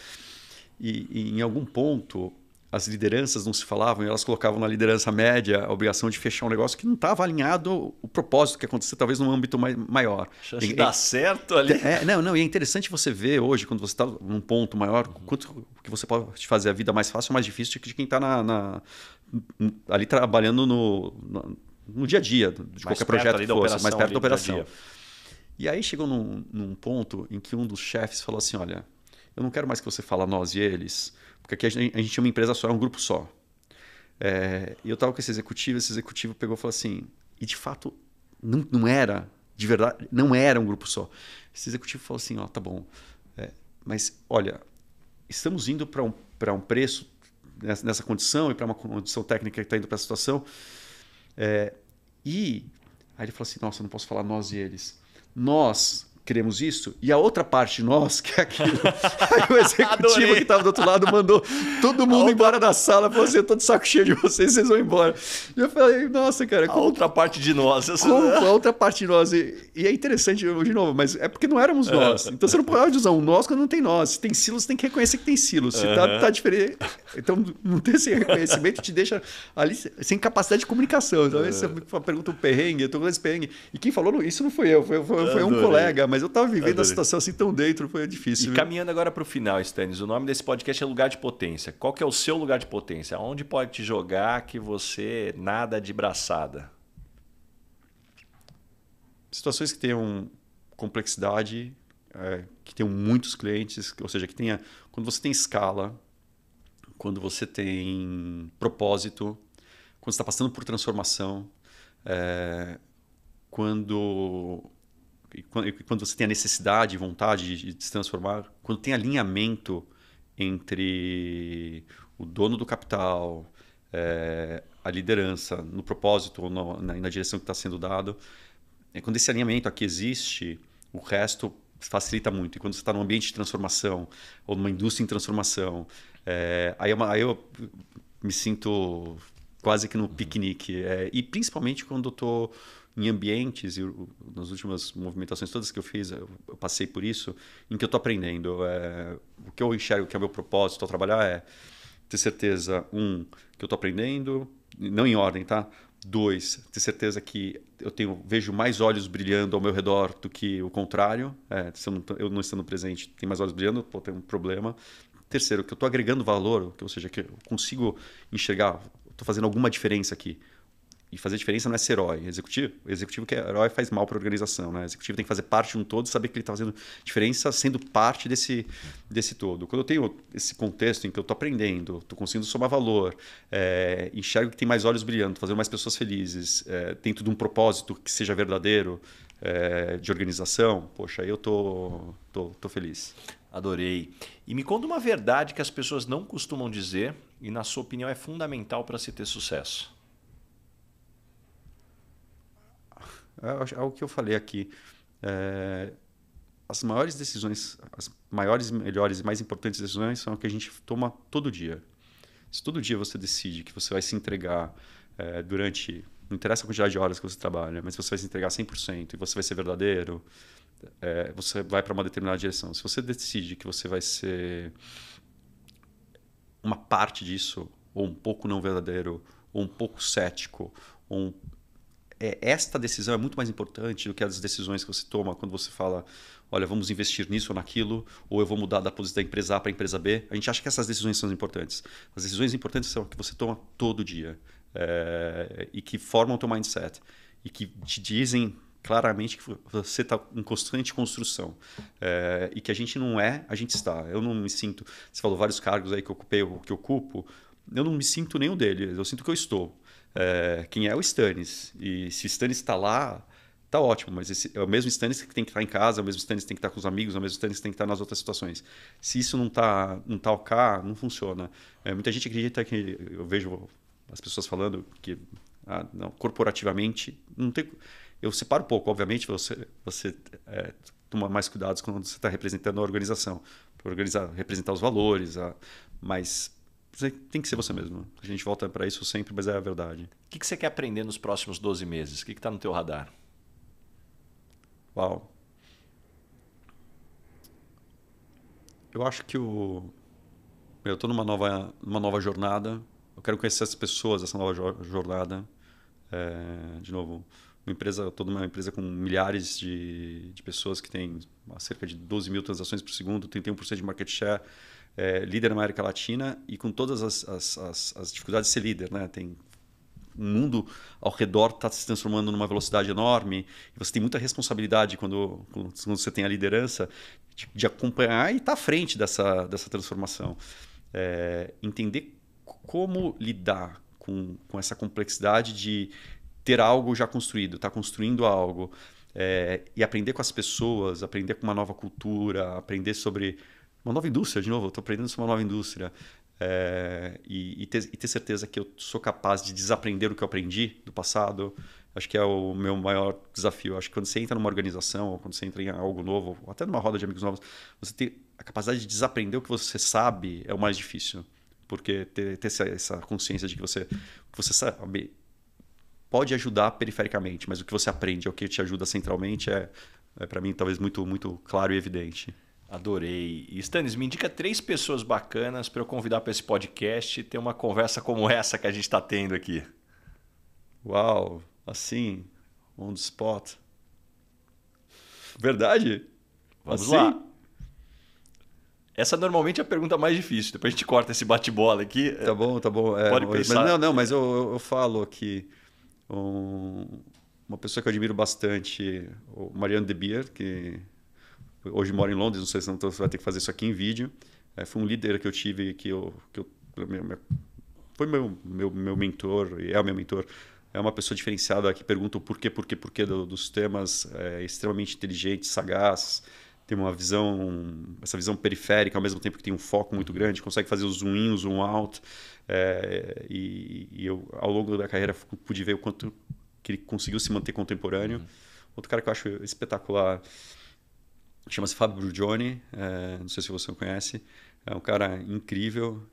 E em algum ponto, as lideranças não se falavam e elas colocavam na liderança média a obrigação de fechar um negócio que não estava alinhado o propósito que acontecia, talvez num âmbito maior. Chance de dar certo ali. Não, e é interessante você ver hoje, quando você está num ponto maior, quanto que você pode fazer a vida mais fácil ou mais difícil de quem está ali trabalhando no dia a dia, de qualquer projeto que fosse, mais perto da operação. E aí chegou num ponto em que um dos chefes falou assim, olha, eu não quero mais que você fale nós e eles, porque aqui a gente é uma empresa só, é um grupo só. E eu estava com esse executivo pegou e falou assim, e de fato não era, de verdade, não era um grupo só. Esse executivo falou assim, ó, tá bom, mas olha, estamos indo para um preço nessa condição e para uma condição técnica que está indo para essa situação. E aí ele falou assim, nossa, eu não posso falar nós e eles. Nós queremos isso, e a outra parte de nós quer aquilo. Aí o executivo que estava do outro lado mandou todo mundo embora da sala, falou assim, eu tô de saco cheio de vocês vão embora. E eu falei, nossa, cara... A outra parte de nós. A outra parte de nós. E é interessante, de novo, mas é porque não éramos nós. Então você não pode usar um nós quando não tem nós. Se tem silos, você tem que reconhecer que tem silos. Se tá diferente... Então, não ter esse reconhecimento te deixa ali sem capacidade de comunicação. Então, você pergunta um perrengue, eu tô com esse perrengue. E quem falou isso não foi eu, foi um colega, mas eu estava vivendo a situação assim tão dentro, foi difícil. E caminhando agora para o final, Stanis, o nome desse podcast é Lugar de Potência. Qual que é o seu lugar de potência? Onde pode te jogar que você nada de braçada? Situações que tenham complexidade, que tenham muitos clientes, ou seja, que tenha, quando você tem escala, quando você tem propósito, quando você está passando por transformação, quando você tem a necessidade e vontade de se transformar, quando tem alinhamento entre o dono do capital, a liderança, no propósito ou na direção que está sendo dado, quando esse alinhamento aqui existe, o resto facilita muito. E quando você está num ambiente de transformação ou numa indústria em transformação, aí eu me sinto quase que no piquenique. E principalmente quando eu estou em ambientes, e nas últimas movimentações todas que eu fiz, eu passei por isso, em que eu estou aprendendo. O que eu enxergo que é o meu propósito ao trabalhar é ter certeza, que eu estou aprendendo, não em ordem, tá? 2, ter certeza que eu vejo mais olhos brilhando ao meu redor do que o contrário. Se eu não estando presente, tem mais olhos brilhando, pode ter um problema. Terceiro, que eu estou agregando valor, ou seja, que eu consigo enxergar, estou fazendo alguma diferença aqui. E fazer diferença não é ser herói. Executivo que é herói faz mal para a organização. Né? O executivo tem que fazer parte de um todo, saber que ele está fazendo diferença sendo parte desse todo. Quando eu tenho esse contexto em que eu estou aprendendo, estou conseguindo somar valor, enxergo que tem mais olhos brilhando, estou fazendo mais pessoas felizes, dentro de um propósito que seja verdadeiro, de organização, poxa, aí eu tô feliz. Adorei. E me conta uma verdade que as pessoas não costumam dizer e, na sua opinião, é fundamental para se ter sucesso. É o que eu falei aqui. As maiores decisões, as maiores, melhores e mais importantes decisões são as que a gente toma todo dia. Se todo dia você decide que você vai se entregar não interessa a quantidade de horas que você trabalha, mas se você vai se entregar 100% e você vai ser verdadeiro, você vai para uma determinada direção. Se você decide que você vai ser uma parte disso, ou um pouco não verdadeiro, ou um pouco cético, esta decisão é muito mais importante do que as decisões que você toma quando você fala, olha, vamos investir nisso ou naquilo, ou eu vou mudar da posição da empresa A para a empresa B. A gente acha que essas decisões são importantes. As decisões importantes são as que você toma todo dia, e que formam o teu mindset, e que te dizem claramente que você está em constante construção, e que a gente não é, a gente está. Eu não me sinto, você falou vários cargos aí que eu ocupei, que eu ocupo, eu não me sinto nenhum deles, eu sinto que eu estou. Quem é o Stannis, e se o Stannis está lá, tá ótimo, mas esse é o mesmo Stannis que tem que estar em casa, é o mesmo Stannis que tem que estar com os amigos, é o mesmo Stannis que tem que estar nas outras situações. Se isso não tá ok, não funciona. Muita gente acredita que, eu vejo as pessoas falando que não, corporativamente, não tem. Eu separo um pouco, obviamente, você toma mais cuidados quando você está representando a organização, para representar os valores, mas você tem que ser você mesmo. A gente volta para isso sempre, mas é a verdade. O que você quer aprender nos próximos 12 meses? O que está no teu radar? Uau. Eu acho que eu estou numa nova jornada. Eu quero conhecer as pessoas dessa nova jornada. De novo, toda uma empresa com milhares de pessoas que tem cerca de 12 mil transações por segundo, 31% de market share, líder na América Latina e com todas as dificuldades de ser líder, né? Tem o mundo ao redor está se transformando numa velocidade enorme e você tem muita responsabilidade quando você tem a liderança de acompanhar e estar à frente dessa transformação. Entender como lidar com essa complexidade de ter algo já construído, estar construindo algo, e aprender com as pessoas, aprender com uma nova cultura, aprender sobre uma nova indústria, de novo, eu estou aprendendo sobre uma nova indústria. E ter certeza que eu sou capaz de desaprender o que eu aprendi do passado, acho que é o meu maior desafio. Acho que quando você entra numa organização, ou quando você entra em algo novo, ou até numa roda de amigos novos, você ter a capacidade de desaprender o que você sabe é o mais difícil. Porque ter essa consciência de que você sabe pode ajudar perifericamente, mas o que você aprende, o que te ajuda centralmente, para mim, talvez muito, muito claro e evidente. Adorei. E Stannis, me indica 3 pessoas bacanas para eu convidar para esse podcast e ter uma conversa como essa que a gente está tendo aqui. Uau, assim, on the spot. Verdade? Vamos assim? lá. Essa normalmente é a pergunta mais difícil. Depois a gente corta esse bate-bola aqui. Tá bom. Pode pensar. Mas eu falo aqui uma pessoa que eu admiro bastante, o Mariano De Beer, que hoje mora em Londres, não sei se você vai ter que fazer isso aqui em vídeo. Foi um líder que eu tive, foi meu mentor, e é o meu mentor. É uma pessoa diferenciada que pergunta o porquê dos temas, extremamente inteligente, sagaz, tem essa visão periférica, ao mesmo tempo que tem um foco muito grande, consegue fazer o zoom in, o zoom out. E eu, ao longo da carreira, pude ver o quanto que ele conseguiu se manter contemporâneo. Outro cara que eu acho espetacular chama-se Fábio Brugioni, não sei se você o conhece. É um cara incrível.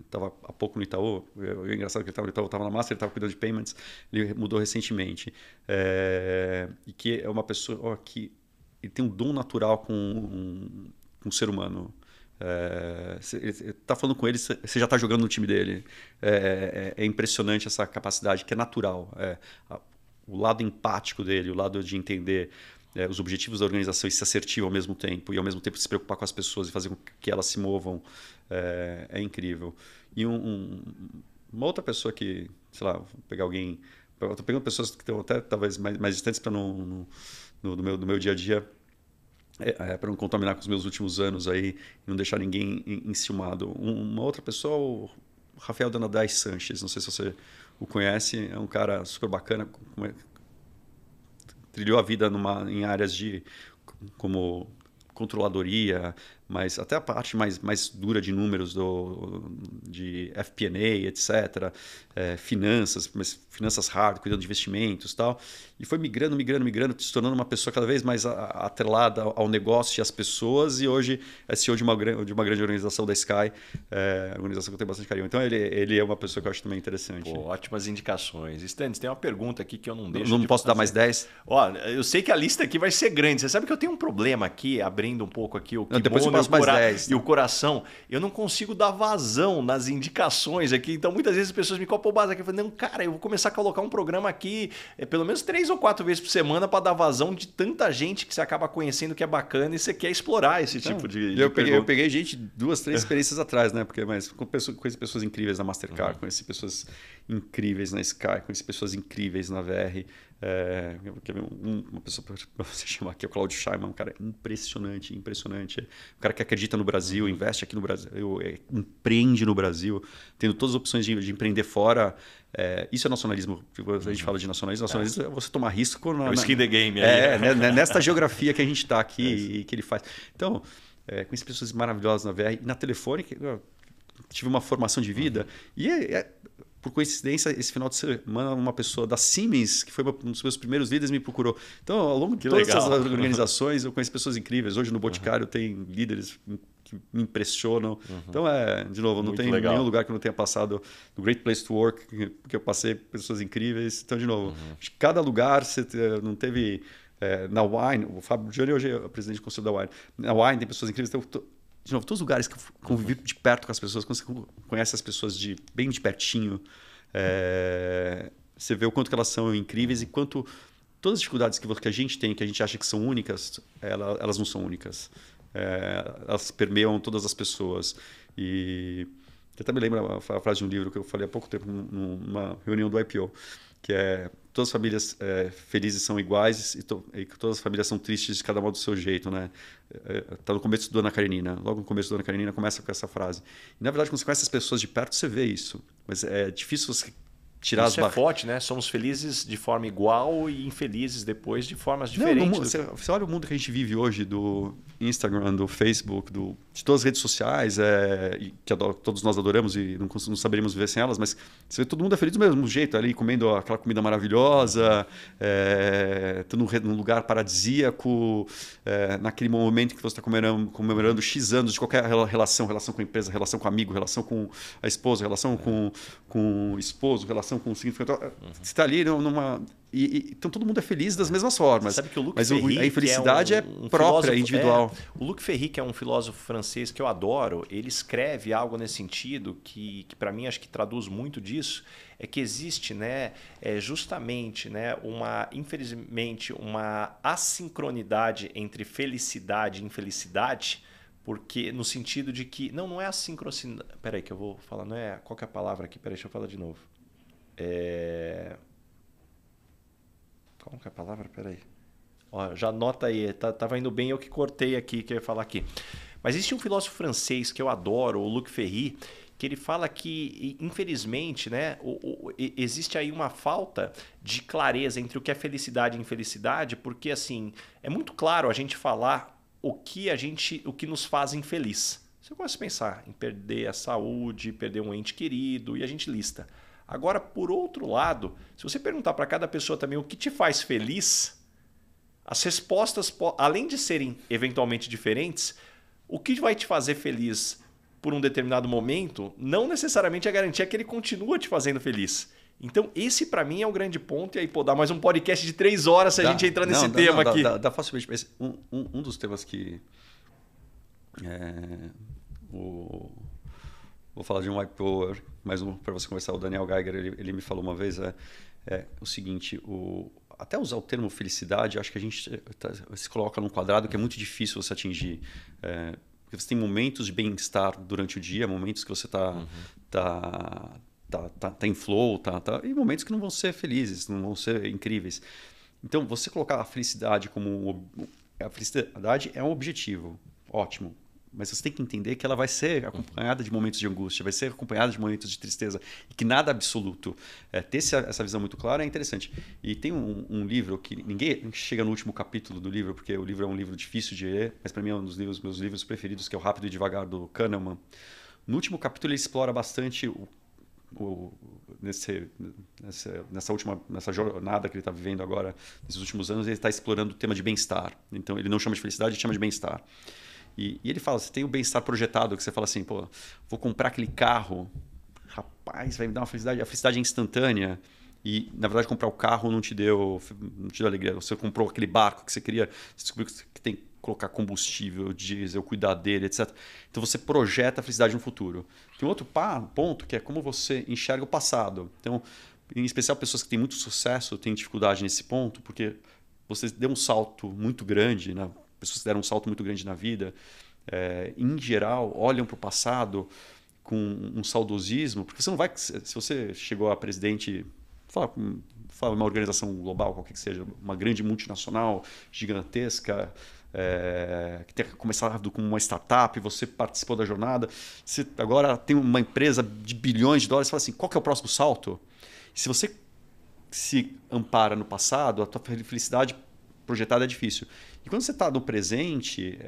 Estava há pouco no Itaú. É engraçado que ele estava no Itaú, estava na Master, ele estava cuidando de payments. Ele mudou recentemente. E que é uma pessoa que ele tem um dom natural com um ser humano. Você está falando com ele, você já está jogando no time dele. É impressionante essa capacidade que é natural. O lado empático dele, o lado de entender os objetivos da organização e ser assertivo ao mesmo tempo, e ao mesmo tempo se preocupar com as pessoas e fazer com que elas se movam, é incrível. E uma outra pessoa que, sei lá, vou pegar alguém... Eu estou pegando pessoas que estão até talvez mais distantes para no meu dia a dia, para não contaminar com os meus últimos anos aí e não deixar ninguém enciumado. Uma outra pessoa, o Rafael Danadai Sanches, não sei se você o conhece, é um cara super bacana, trilhou a vida em áreas como controladoria, mas até a parte mais dura de números de FP&A, etc., finanças, mas finanças hard, cuidando de investimentos e tal. E foi migrando, se tornando uma pessoa cada vez mais atrelada ao negócio e às pessoas, e hoje é CEO de uma grande organização da Sky, organização que eu tenho bastante carinho. Então ele é uma pessoa que eu acho também interessante. Pô, ótimas indicações. Stannis, tem uma pergunta aqui que eu não deixo Não de posso fazer. dar mais 10? Ó, eu sei que a lista aqui vai ser grande. Você sabe que eu tenho um problema aqui, abrindo um pouco aqui o kimono Depois eu passo mais 10. E o coração. Eu não consigo dar vazão nas indicações aqui. Então, muitas vezes as pessoas me copam o base aqui. Eu falo, não, cara, eu vou começar a colocar um programa aqui pelo menos 3 ou 4 vezes por semana para dar vazão de tanta gente que você acaba conhecendo que é bacana e você quer explorar esse tipo de eu peguei gente 2, 3 experiências atrás, né? Porque conheci pessoas incríveis na Mastercard, conheci pessoas incríveis na Sky, conheci pessoas incríveis na VR. Uma pessoa para você chamar aqui, é o Claudio Schaiman, um cara impressionante. Um cara que acredita no Brasil, investe aqui no Brasil, empreende no Brasil, tendo todas as opções de empreender fora. Isso é nacionalismo. A gente fala de nacionalismo. Nacionalismo é você tomar risco. É o skin the game. Nesta geografia que a gente está aqui e que ele faz. Então, conheci pessoas maravilhosas na VR. E na Telefônica, tive uma formação de vida. E por coincidência, esse final de semana, uma pessoa da Siemens, que foi um dos meus primeiros líderes, me procurou. Então, ao longo de todas essas organizações, eu conheço pessoas incríveis. Hoje, no Boticário, tem líderes que me impressionam. Então, de novo, não tem nenhum lugar que eu não tenha passado no Great Place to Work, porque eu passei pessoas incríveis. Então, de novo, acho que cada lugar você não teve... na Wine, o Fábio Gianni hoje é o presidente do Conselho da Wine. Na Wine tem pessoas incríveis. Então, de novo, todos os lugares que eu convivi de perto com as pessoas, quando você conhece as pessoas bem de pertinho, você vê o quanto que elas são incríveis e quanto todas as dificuldades que a gente tem, que a gente acha que são únicas, elas não são únicas. Elas permeiam todas as pessoas. E eu também lembro a frase de um livro que eu falei há pouco tempo numa reunião do IPO, que é: todas as famílias felizes são iguais e todas as famílias são tristes de cada modo do seu jeito, né? Tá no começo do Ana Karenina. Logo no começo do Ana Karenina começa com essa frase. E, na verdade, quando você conhece as pessoas de perto, você vê isso. Mas é difícil você tirar as barreiras. Isso é forte, né? Somos felizes de forma igual e infelizes depois de formas diferentes. Você olha o mundo que a gente vive hoje, do Instagram, do Facebook, de todas as redes sociais, que todos nós adoramos e não saberíamos viver sem elas, mas você vê todo mundo é feliz do mesmo jeito, ali comendo aquela comida maravilhosa, num lugar paradisíaco, naquele momento que você está comemorando X anos de qualquer relação com a empresa, relação com o amigo, relação com a esposa, relação com o esposo, relação com o significado. Você está ali numa... Então todo mundo é feliz das mesmas formas. Sabe que o Luc mas Ferry, a infelicidade é própria, individual. O Luc Ferry, que é um filósofo francês que eu adoro, ele escreve algo nesse sentido que para mim acho que traduz muito disso, é que existe, né, justamente, né, infelizmente, uma assincronidade entre felicidade e infelicidade, porque no sentido de que não é assincronidade. Peraí que eu vou falar, não é qual que é a palavra aqui? Peraí, deixa eu falar de novo. Qual que é a palavra? Peraí. Ó, já anota aí. Tava indo bem, eu que cortei aqui, que eu ia falar aqui. Mas existe um filósofo francês que eu adoro, o Luc Ferry, que ele fala que, infelizmente, né, existe aí uma falta de clareza entre o que é felicidade e infelicidade, porque assim, é muito claro a gente falar o que nos faz infeliz. Você começa a pensar em perder a saúde, perder um ente querido, e a gente lista. Agora, por outro lado, se você perguntar para cada pessoa também o que te faz feliz, as respostas, além de serem eventualmente diferentes, o que vai te fazer feliz por um determinado momento, não necessariamente é garantia que ele continua te fazendo feliz. Então, esse para mim é o grande ponto. E aí, dá mais um podcast de 3 horas se a gente entrar nesse tema aqui. Dá facilmente. Um dos temas que... Vou falar de um white power, mais um para você conversar. O Daniel Geiger, ele me falou uma vez o seguinte: até usar o termo felicidade, acho que a gente se coloca num quadrado que é muito difícil você atingir. Porque você tem momentos de bem-estar durante o dia, momentos que você está em flow, e momentos que não vão ser felizes, não vão ser incríveis. Então, você colocar a felicidade como... A felicidade é um objetivo, ótimo. Mas você tem que entender que ela vai ser acompanhada de momentos de angústia, vai ser acompanhada de momentos de tristeza, e que nada é absoluto. Ter essa visão muito clara é interessante. E tem um livro que ninguém chega no último capítulo do livro, porque o livro é um livro difícil de ler, mas para mim é um dos meus livros preferidos, que é o Rápido e Devagar, do Kahneman. No último capítulo ele explora bastante nessa jornada que ele está vivendo agora, nesses últimos anos, ele está explorando o tema de bem-estar. Então ele não chama de felicidade, ele chama de bem-estar. E ele fala, você tem o bem-estar projetado, que você fala assim, pô, vou comprar aquele carro, rapaz, vai me dar uma felicidade, a felicidade é instantânea. E, na verdade, comprar o carro não te deu alegria. Você comprou aquele barco que você queria, você descobriu que tem que colocar combustível, diesel, cuidar dele, etc. Então, você projeta a felicidade no futuro. Tem um outro ponto, que é como você enxerga o passado. Então, em especial, pessoas que têm muito sucesso têm dificuldade nesse ponto, porque você deu um salto muito grande, né? Pessoas que deram um salto muito grande na vida, em geral, olham para o passado com um saudosismo, porque você não vai... Se você chegou a presidente... Fala uma organização global, qualquer que seja, uma grande multinacional gigantesca, que tenha começado como uma startup, você participou da jornada, você agora tem uma empresa de bilhões de dólares, você fala assim, qual que é o próximo salto? Se você se ampara no passado, a tua felicidade projetada é difícil. E quando você está no presente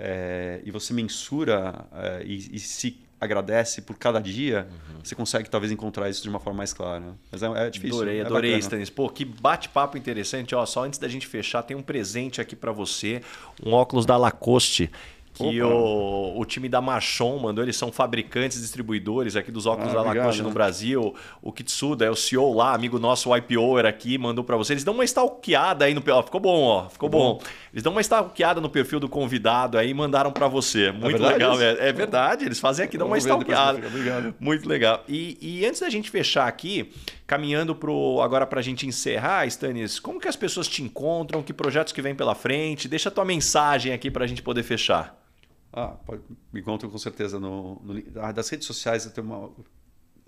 e você mensura e se agradece por cada dia, você consegue talvez encontrar isso de uma forma mais clara. Mas é difícil. Adorei, Stanis. Pô, que bate-papo interessante. Ó, só antes da gente fechar, tem um presente aqui para você, um óculos da Lacoste, que o time da Marchon mandou. Eles são fabricantes e distribuidores aqui dos óculos da Lacoste no Brasil. O Kitsuda, o CEO lá, amigo nosso, o IPOer aqui, mandou para você. Eles dão uma stalkeada aí no perfil. Ficou bom, ó. Ficou bom. Eles dão uma stalkeada no perfil do convidado aí e mandaram para você. Muito legal. É verdade, eles fazem aqui, dão uma stalkeada. Obrigado. Muito legal. E antes da gente fechar aqui, caminhando agora para a gente encerrar, Stanis, como que as pessoas te encontram? Que projetos que vem pela frente? Deixa a tua mensagem aqui para a gente poder fechar. Me encontro com certeza das redes sociais. Eu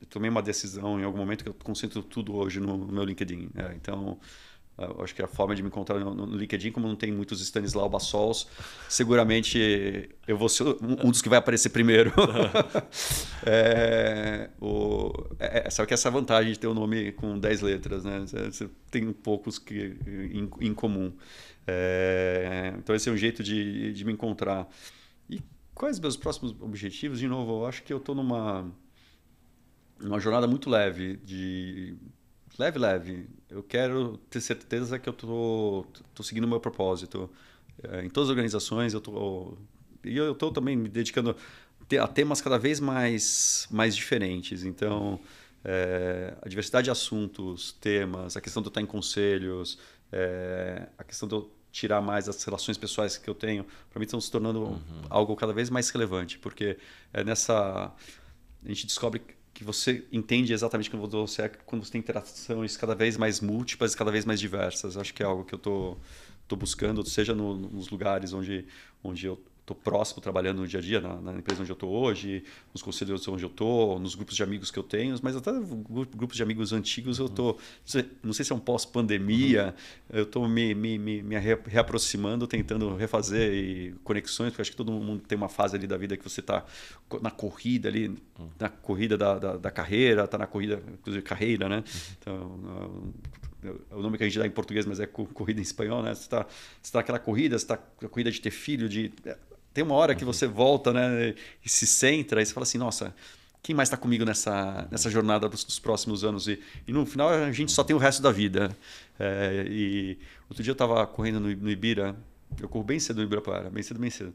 tomei uma decisão em algum momento que eu concentro tudo hoje no meu LinkedIn. Então, eu acho que a forma de me encontrar no LinkedIn, como não tem muitos Stanislau Bassols, seguramente eu vou ser um dos que vai aparecer primeiro. Só que essa vantagem de ter um nome com 10 letras, né? Você tem poucos em comum. Então, esse é um jeito de me encontrar. E quais meus próximos objetivos? De novo, eu acho que eu estou numa jornada muito leve, leve. Eu quero ter certeza que eu estou seguindo o meu propósito. Em todas as organizações, eu estou também me dedicando a temas cada vez mais diferentes. Então, a diversidade de assuntos, temas, a questão de eu estar em conselhos, a questão de eu tirar mais as relações pessoais que eu tenho, para mim estão se tornando algo cada vez mais relevante, porque a gente descobre que você entende exatamente quando você tem interações cada vez mais múltiplas e cada vez mais diversas. Acho que é algo que eu estou buscando, seja nos lugares onde eu estou próximo, trabalhando no dia a dia, na empresa onde eu estou hoje, nos conselhos onde eu estou, nos grupos de amigos que eu tenho, mas até grupos de amigos antigos eu estou... Não sei se é um pós-pandemia, eu estou me reaproximando, tentando refazer conexões, porque acho que todo mundo tem uma fase ali da vida que você está na corrida ali, na corrida da carreira, está na corrida, inclusive carreira, né? Então, o nome que a gente dá em português, mas é corrida em espanhol, né? Você está naquela corrida, você está na corrida de ter filho, tem uma hora que você volta, né, e se centra e você fala assim, nossa, quem mais está comigo nessa jornada dos próximos anos? E no final a gente só tem o resto da vida. E outro dia eu estava correndo no Ibira, eu corro bem cedo no Ibirapuera, bem cedo.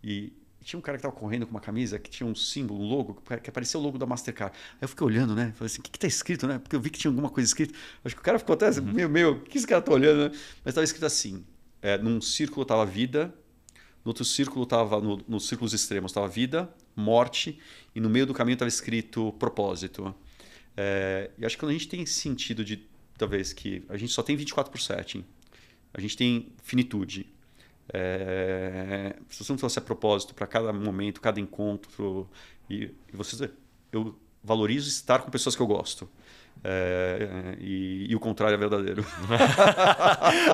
E tinha um cara que estava correndo com uma camisa que tinha um símbolo, um logo, que aparecia o logo da Mastercard. Aí eu fiquei olhando, né? Falei assim, o que está escrito, né? Porque eu vi que tinha alguma coisa escrita. Acho que o cara ficou até o que esse cara está olhando, né? Mas estava escrito assim, num círculo estava vida, no outro círculo estava, nos círculos extremos, estava vida, morte, e no meio do caminho estava escrito propósito. E acho que quando a gente tem esse sentido de, talvez, que a gente só tem 24/7, a gente tem finitude. Se você não trouxer propósito para cada momento, cada encontro, e eu valorizo estar com pessoas que eu gosto. E o contrário é verdadeiro.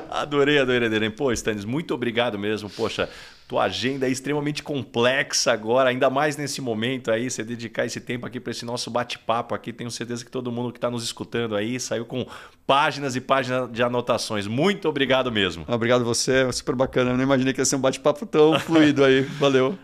Adorei. Pô, Stanis, muito obrigado mesmo. Poxa, Tua agenda é extremamente complexa agora, ainda mais nesse momento aí, você dedicar esse tempo aqui para esse nosso bate-papo aqui. Tenho certeza que todo mundo que está nos escutando aí saiu com páginas e páginas de anotações. Muito obrigado mesmo. Obrigado você, é super bacana. Eu não imaginei que ia ser um bate-papo tão fluido aí. Valeu.